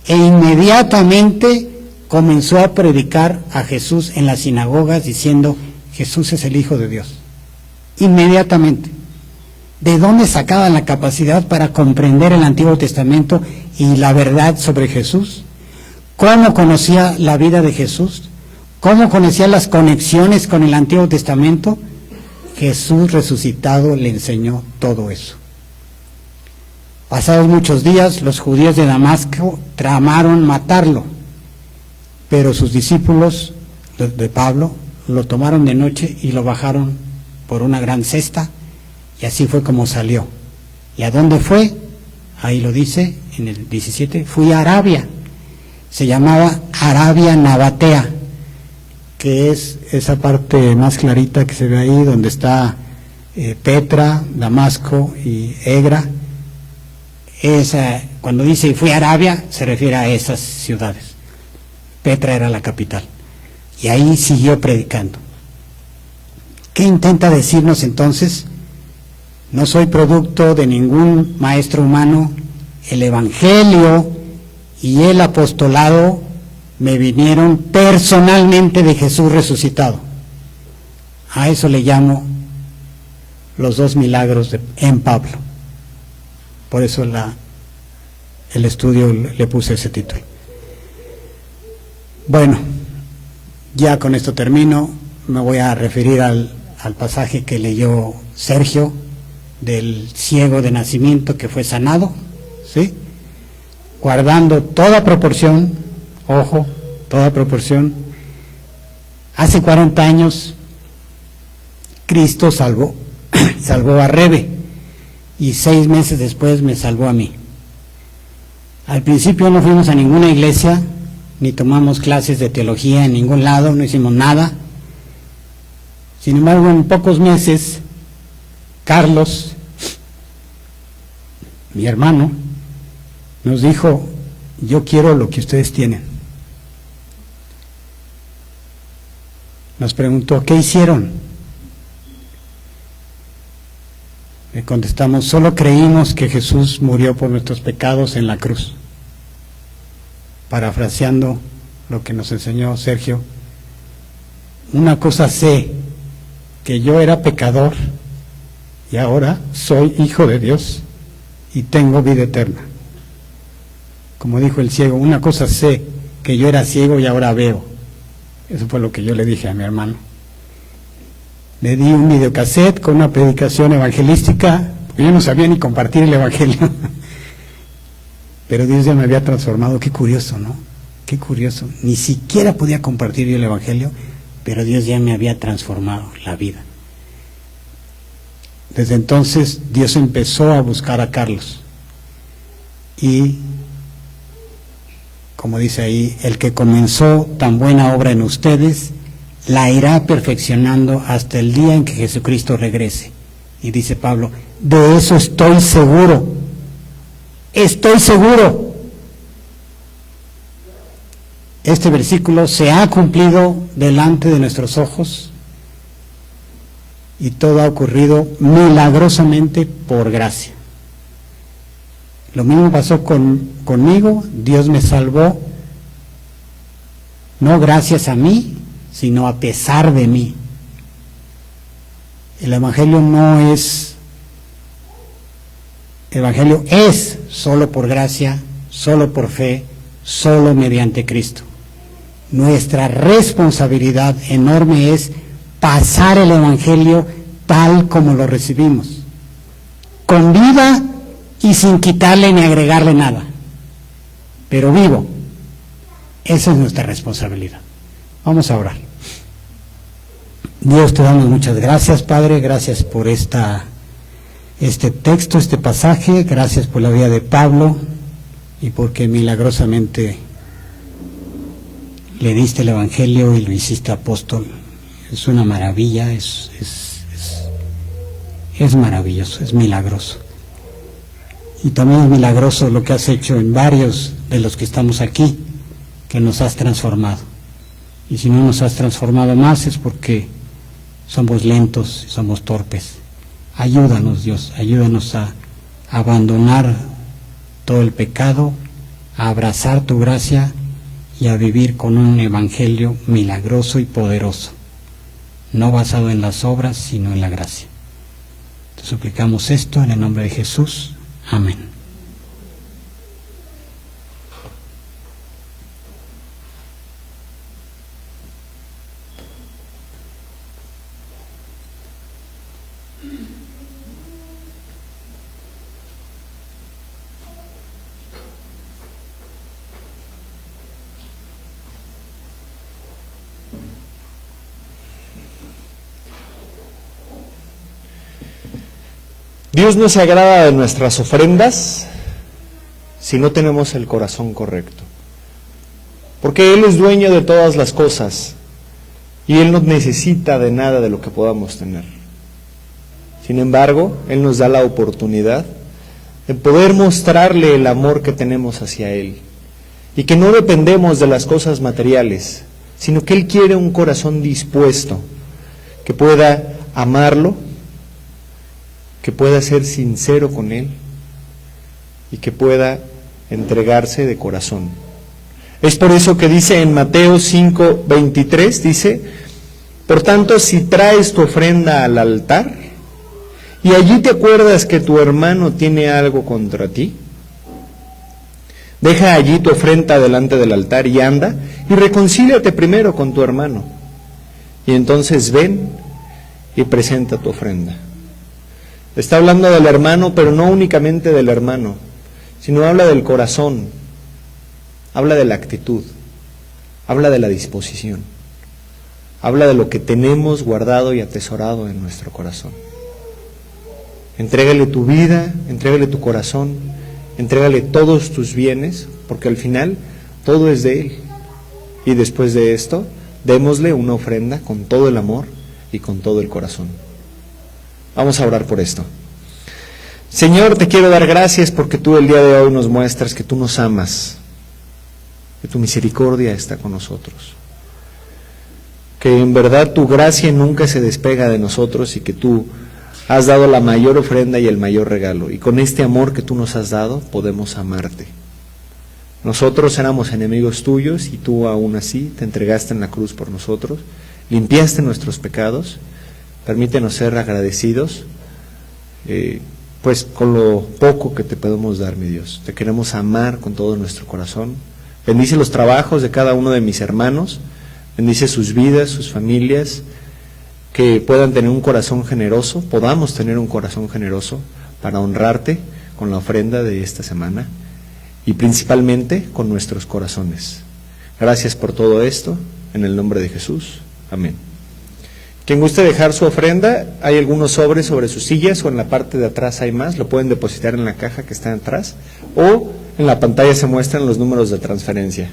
e inmediatamente comenzó a predicar a Jesús en las sinagogas diciendo: Jesús es el Hijo de Dios. Inmediatamente. ¿De dónde sacaban la capacidad para comprender el Antiguo Testamento y la verdad sobre Jesús? ¿Cómo conocía la vida de Jesús? ¿Cómo conocía las conexiones con el Antiguo Testamento? Jesús resucitado le enseñó todo eso. Pasados muchos días, los judíos de Damasco tramaron matarlo, pero sus discípulos de Pablo lo tomaron de noche y lo bajaron por una gran cesta, y así fue como salió. ¿Y a dónde fue? Ahí lo dice en el 17, fui a Arabia. Se llamaba Arabia Nabatea, que es esa parte más clarita que se ve ahí, donde está Petra, Damasco y Egra. Cuando dice fui a Arabia, se refiere a esas ciudades. Petra era la capital. Y ahí siguió predicando. ¿Qué intenta decirnos entonces? No soy producto de ningún maestro humano. El Evangelio y el apostolado me vinieron personalmente de Jesús resucitado. A eso le llamo los 2 milagros en Pablo. Por eso el estudio le puse ese título. Bueno, ya con esto termino. Me voy a referir al pasaje que leyó Sergio, del ciego de nacimiento que fue sanado, ¿sí? Guardando toda proporción, ojo, toda proporción. Hace 40 años Cristo salvó a Rebe, y 6 meses después me salvó a mí. Al principio no fuimos a ninguna iglesia, ni tomamos clases de teología en ningún lado, no hicimos nada. Sin embargo, en pocos meses, Carlos, mi hermano, nos dijo: yo quiero lo que ustedes tienen. Nos preguntó: ¿qué hicieron? Le contestamos: solo creímos que Jesús murió por nuestros pecados en la cruz. Parafraseando lo que nos enseñó Sergio, una cosa sé, que yo era pecador y ahora soy hijo de Dios y tengo vida eterna. Como dijo el ciego, una cosa sé, que yo era ciego y ahora veo. Eso fue lo que yo le dije a mi hermano. Le di un videocassette con una predicación evangelística, porque yo no sabía ni compartir el evangelio. Pero Dios ya me había transformado. Qué curioso, ¿no? Qué curioso. Ni siquiera podía compartir yo el evangelio, pero Dios ya me había transformado la vida. Desde entonces Dios empezó a buscar a Carlos. Y, como dice ahí, el que comenzó tan buena obra en ustedes, la irá perfeccionando hasta el día en que Jesucristo regrese. Y dice Pablo: de eso estoy seguro. Estoy seguro. Este versículo se ha cumplido delante de nuestros ojos y todo ha ocurrido milagrosamente por gracia. Lo mismo pasó conmigo. Dios me salvó, no gracias a mí, sino a pesar de mí. El Evangelio es solo por gracia, solo por fe, solo mediante Cristo. Nuestra responsabilidad enorme es pasar el Evangelio tal como lo recibimos, con vida y sin quitarle ni agregarle nada, pero vivo. Esa es nuestra responsabilidad. Vamos a orar. Dios, te damos muchas gracias, Padre. Gracias por este texto, este pasaje. Gracias por la vida de Pablo y porque milagrosamente le diste el Evangelio y lo hiciste apóstol. Es una maravilla, es es maravilloso, es milagroso. Y también es milagroso lo que has hecho en varios de los que estamos aquí, que nos has transformado. Y si no nos has transformado más es porque somos lentos, somos torpes. Ayúdanos, Dios, ayúdanos a abandonar todo el pecado, a abrazar tu gracia y a vivir con un evangelio milagroso y poderoso, no basado en las obras, sino en la gracia. Te suplicamos esto en el nombre de Jesús. Amén. Dios no se agrada de nuestras ofrendas si no tenemos el corazón correcto, porque Él es dueño de todas las cosas y Él no necesita de nada de lo que podamos tener. Sin embargo, Él nos da la oportunidad de poder mostrarle el amor que tenemos hacia Él y que no dependemos de las cosas materiales, sino que Él quiere un corazón dispuesto, que pueda amarlo, que pueda ser sincero con Él y que pueda entregarse de corazón. Es por eso que dice en Mateo 5:23, dice: por tanto, si traes tu ofrenda al altar y allí te acuerdas que tu hermano tiene algo contra ti, deja allí tu ofrenda delante del altar y anda y reconcíliate primero con tu hermano, y entonces ven y presenta tu ofrenda. Está hablando del hermano, pero no únicamente del hermano, sino habla del corazón, habla de la actitud, habla de la disposición, habla de lo que tenemos guardado y atesorado en nuestro corazón. Entrégale tu vida, entrégale tu corazón, entrégale todos tus bienes, porque al final todo es de Él. Y después de esto, démosle una ofrenda con todo el amor y con todo el corazón. Vamos a orar por esto. Señor, te quiero dar gracias porque tú el día de hoy nos muestras que tú nos amas, que tu misericordia está con nosotros, que en verdad tu gracia nunca se despega de nosotros y que tú has dado la mayor ofrenda y el mayor regalo. Y con este amor que tú nos has dado, podemos amarte. Nosotros éramos enemigos tuyos y tú aún así te entregaste en la cruz por nosotros, limpiaste nuestros pecados. Permítenos ser agradecidos, pues con lo poco que te podemos dar, mi Dios. Te queremos amar con todo nuestro corazón. Bendice los trabajos de cada uno de mis hermanos, bendice sus vidas, sus familias, que puedan tener un corazón generoso, podamos tener un corazón generoso para honrarte con la ofrenda de esta semana y principalmente con nuestros corazones. Gracias por todo esto, en el nombre de Jesús. Amén. Quien guste dejar su ofrenda, hay algunos sobres sobre sus sillas o en la parte de atrás hay más, lo pueden depositar en la caja que está atrás o en la pantalla se muestran los números de transferencia.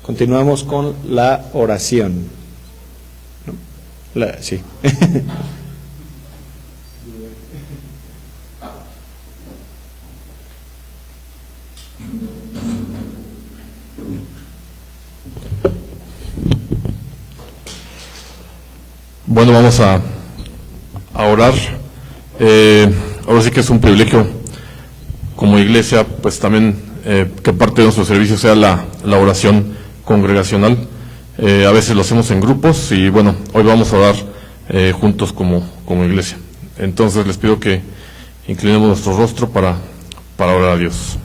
Continuamos con la oración. ¿No? Sí. Bueno, vamos a orar. Ahora sí que es un privilegio como iglesia, pues también que parte de nuestro servicio sea la oración congregacional. A veces lo hacemos en grupos y bueno, hoy vamos a orar juntos como iglesia. Entonces les pido que inclinemos nuestro rostro para orar a Dios.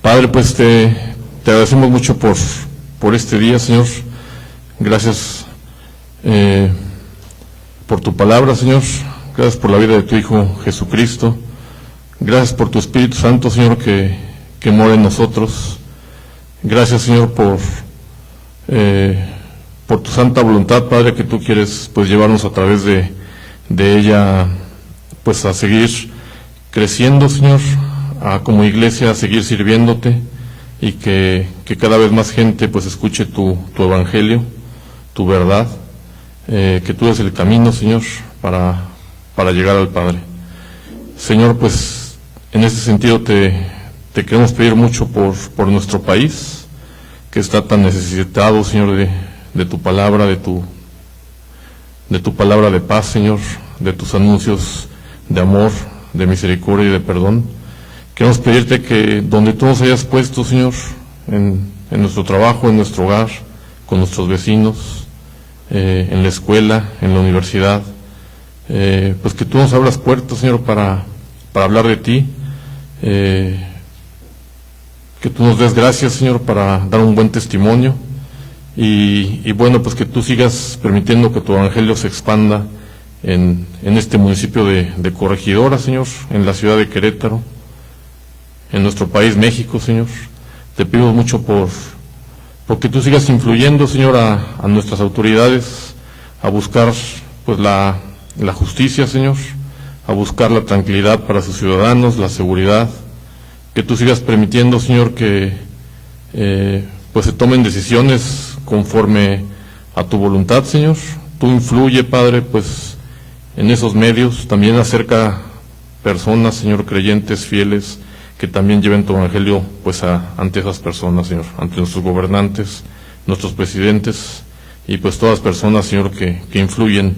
Padre, pues te agradecemos mucho por este día, Señor. Gracias por tu palabra, Señor. Gracias por la vida de tu Hijo Jesucristo. Gracias por tu Espíritu Santo, Señor, que mora en nosotros. Gracias, Señor, por tu santa voluntad, Padre, que tú quieres pues llevarnos a través de ella pues a seguir creciendo, Señor, a como iglesia a seguir sirviéndote y que cada vez más gente pues escuche tu evangelio, tu verdad. que tú eres el camino, Señor, para llegar al Padre. Señor, pues en ese sentido te queremos pedir mucho por nuestro país, que está tan necesitado, Señor, de tu palabra, de tu palabra de paz, Señor, de tus anuncios de amor, de misericordia y de perdón. Queremos pedirte que donde tú nos hayas puesto, Señor, en nuestro trabajo, en nuestro hogar, con nuestros vecinos, en la escuela, en la universidad, pues que tú nos abras puertas, Señor, para hablar de ti, que tú nos des gracias, Señor, para dar un buen testimonio, y bueno, pues que tú sigas permitiendo que tu evangelio se expanda en este municipio de Corregidora, Señor, en la ciudad de Querétaro, en nuestro país, México, Señor. Te pido mucho porque tú sigas influyendo, Señor, a nuestras autoridades a buscar pues la justicia, Señor, a buscar la tranquilidad para sus ciudadanos, la seguridad, que tú sigas permitiendo, Señor, que pues se tomen decisiones conforme a tu voluntad, Señor. Tú influye, Padre, pues en esos medios, también acerca personas, Señor, creyentes, fieles, que también lleven tu evangelio pues ante esas personas, Señor, ante nuestros gobernantes, nuestros presidentes y pues todas las personas, Señor, que influyen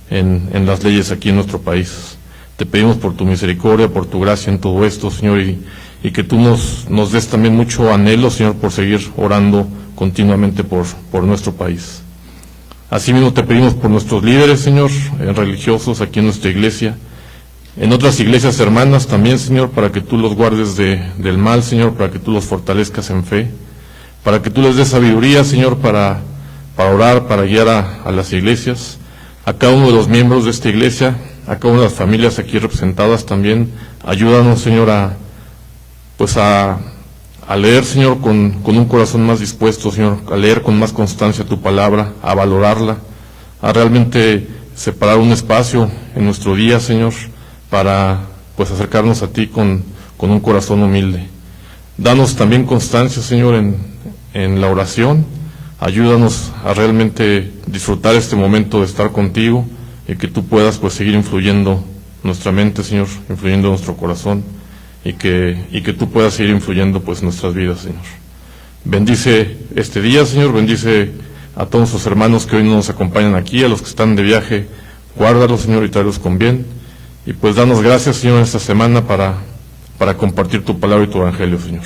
en las leyes aquí en nuestro país. Te pedimos por tu misericordia, por tu gracia en todo esto, Señor, y que tú nos des también mucho anhelo, Señor, por seguir orando continuamente por nuestro país. Asimismo te pedimos por nuestros líderes, Señor, religiosos aquí en nuestra iglesia, en otras iglesias hermanas también, Señor, para que tú los guardes del mal, Señor, para que tú los fortalezcas en fe, para que tú les des sabiduría, Señor, para orar, para guiar a las iglesias, a cada uno de los miembros de esta iglesia, a cada una de las familias aquí representadas también. Ayúdanos, Señor, a leer, Señor, con un corazón más dispuesto, Señor, a leer con más constancia tu palabra, a valorarla, a realmente separar un espacio en nuestro día, Señor, para pues acercarnos a ti con un corazón humilde. Danos también constancia, Señor, en la oración. Ayúdanos a realmente disfrutar este momento de estar contigo y que tú puedas pues seguir influyendo nuestra mente, Señor, influyendo nuestro corazón, y que tú puedas seguir influyendo pues nuestras vidas, Señor. Bendice este día, Señor, bendice a todos nuestros hermanos que hoy no nos acompañan aquí, a los que están de viaje, guárdalos, Señor, y tráelos con bien. Y pues danos gracias, Señor, esta semana para compartir tu palabra y tu evangelio, Señor,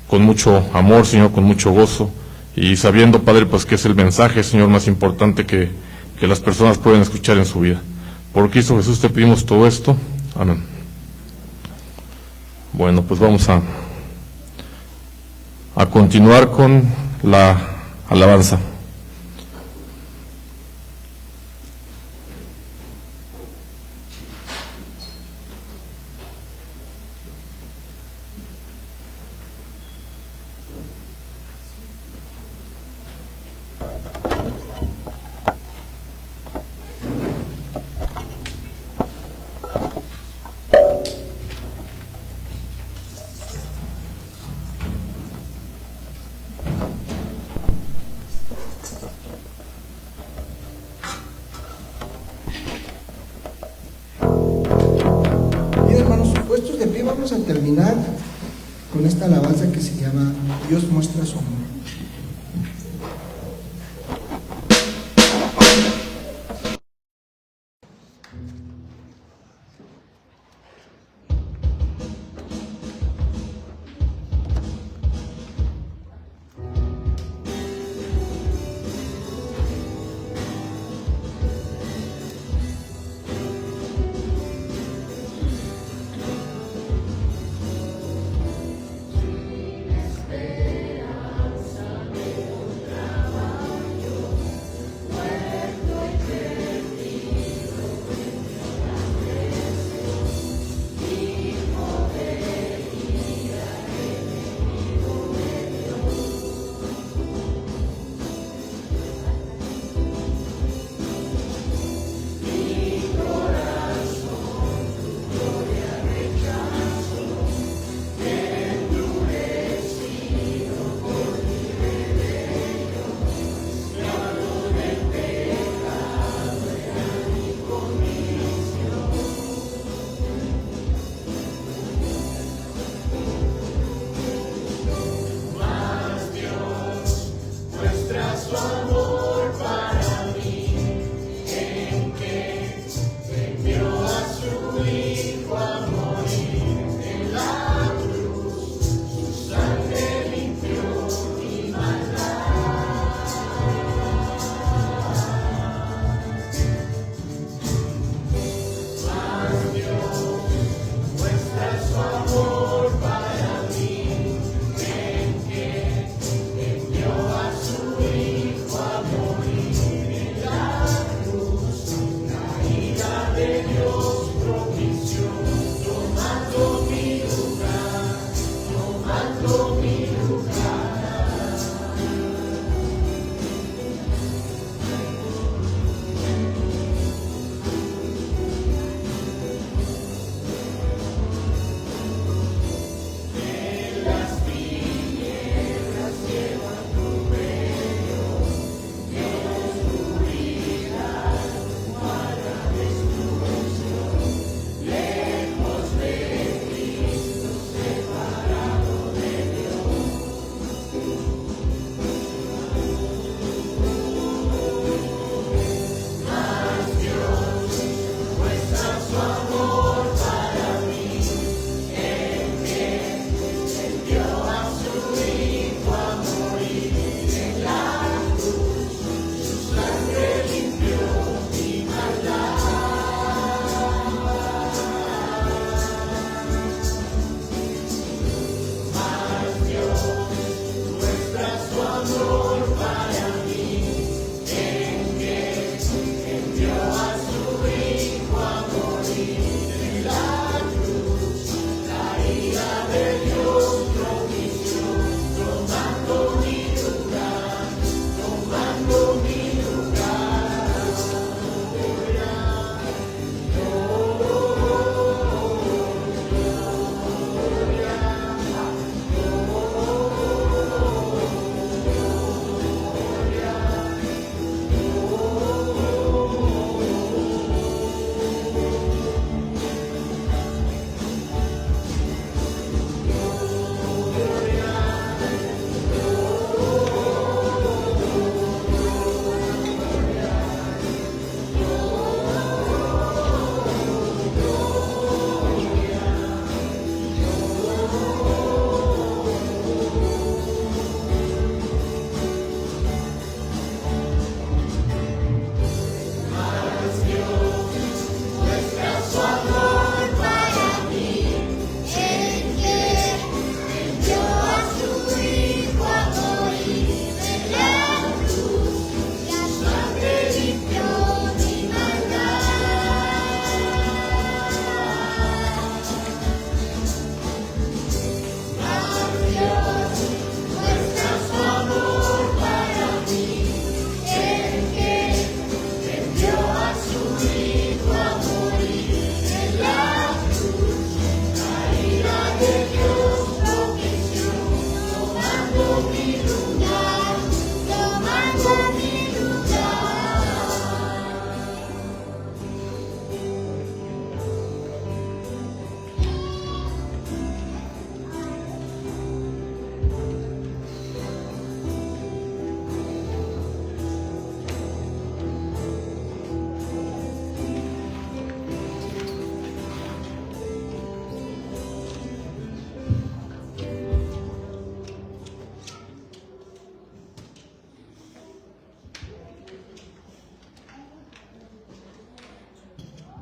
con mucho amor, Señor, con mucho gozo, y sabiendo, Padre, pues que es el mensaje, Señor, más importante que las personas pueden escuchar en su vida. Por Cristo Jesús te pedimos todo esto. Amén. Bueno, pues vamos a continuar con la alabanza. Vamos a terminar con esta alabanza que se llama Dios muestra su amor.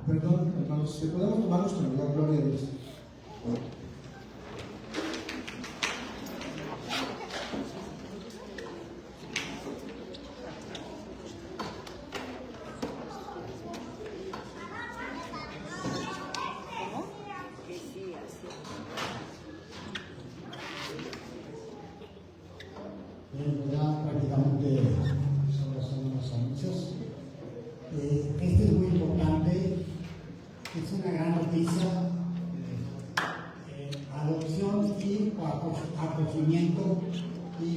Perdón, hermanos, si podemos tomar nuestro lugar, gloria a Dios. Ya prácticamente solo son unos anuncios. Este es muy importante, es una gran noticia, adopción y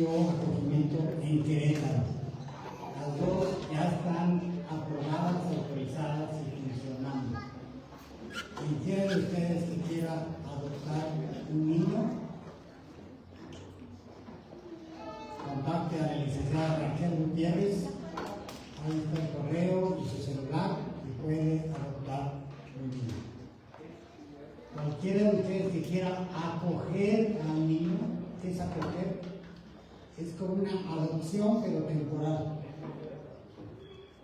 acogimiento en Querétaro. Las dos ya están aprobadas, autorizadas y funcionando. Quien de ustedes que quiera adoptar un niño, contacte a la licenciada Raquel Gutiérrez, ahí está el correo y su celular y puede adoptar un niño. Cualquiera de ustedes que quiera acoger a un niño, ¿qué es acoger? Es como una adopción pero temporal.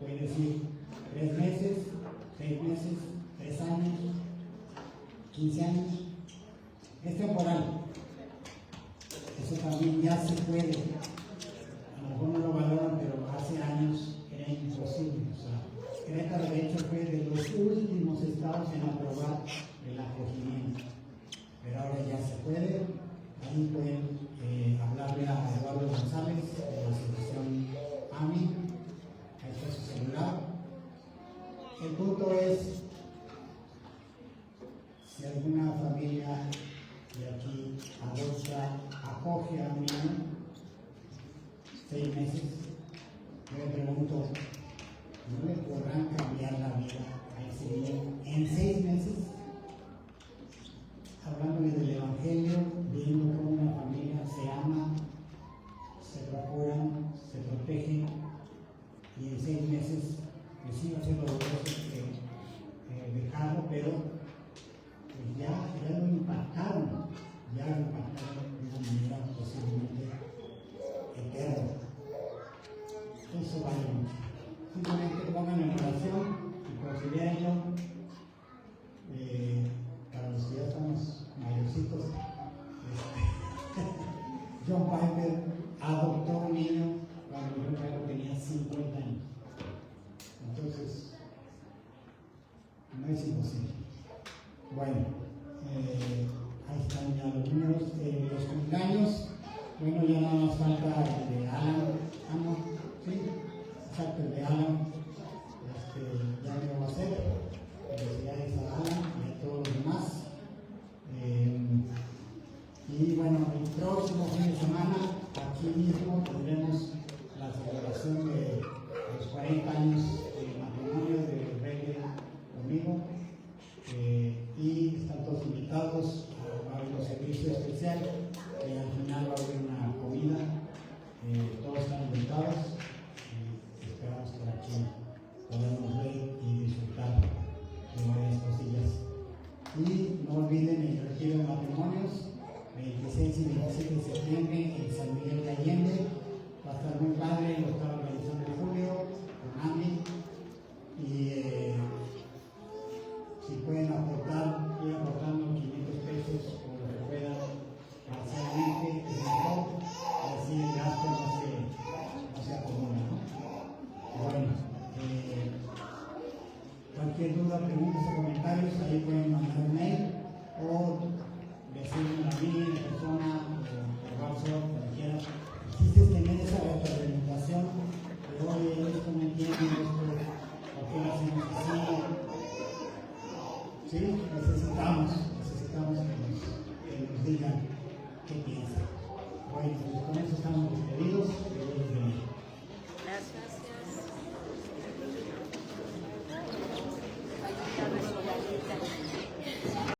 Puede decir 3 meses, 6 meses, 3 años, 15 años. Es temporal. Eso también ya se puede. A lo mejor no lo valoran, pero hace años era imposible. O sea, Querétaro de hecho fue de los últimos estados en aprobar el acogimiento. Pero ahora ya se puede. Ahí pueden hablarle a Eduardo González de la asociación AMI. Ahí está su celular. El punto es, si alguna familia de aquí adopta, acoge a un niño, 6 meses, yo le pregunto, ¿no le podrán cambiar la vida a ese niño en 6 meses? Hablándole del Evangelio, viendo cómo una familia se ama, se procuran, se protegen, y en 6 meses, pues sí va a ser doloroso dejarlo, pero pues ya lo impactaron de una manera posiblemente eterna. Eso vale mucho. Simplemente pongan en oración y considérenlo. Para los que ya estamos mayorcitos, John Piper adoptó un niño cuando yo creo que tenía 50 años. Entonces, no es imposible. Bueno, ahí están ya los números. Los cumpleaños, bueno, ya nada más falta el de Alan. ¿No? Sí, exacto, el de Alan. Ya me lo va a hacer. Felicidades a Alan y a todos los demás. Y bueno, el próximo fin de semana, aquí mismo, tendremos la celebración de los 40 años de matrimonio de Rey conmigo. Y están todos invitados a un servicio especial, que al final va a haber una comida. Todos están invitados y esperamos que aquí podamos ver y disfrutar de varias cosillas. Y no olviden el retiro de matrimonios, 26 y 27 de septiembre en San Miguel de Allende. Va a estar muy padre, lo está organizando Julio, con Andy. Y si pueden aportar, ir aportando 500 pesos o lo que puedan parcialmente, es mejor, así el gasto no se acomoda, ¿no? Bueno, cualquier duda, preguntas o comentarios, ahí pueden mandar un mail o decirme a mí en persona o WhatsApp, cualquiera. Quise tener esa retroalimentación de oye, esto no entiendo, esto, ¿por qué lo hacemos así? ¿sí? Necesitamos que nos digan qué piensan. Bueno, pues con eso estamos despedidos.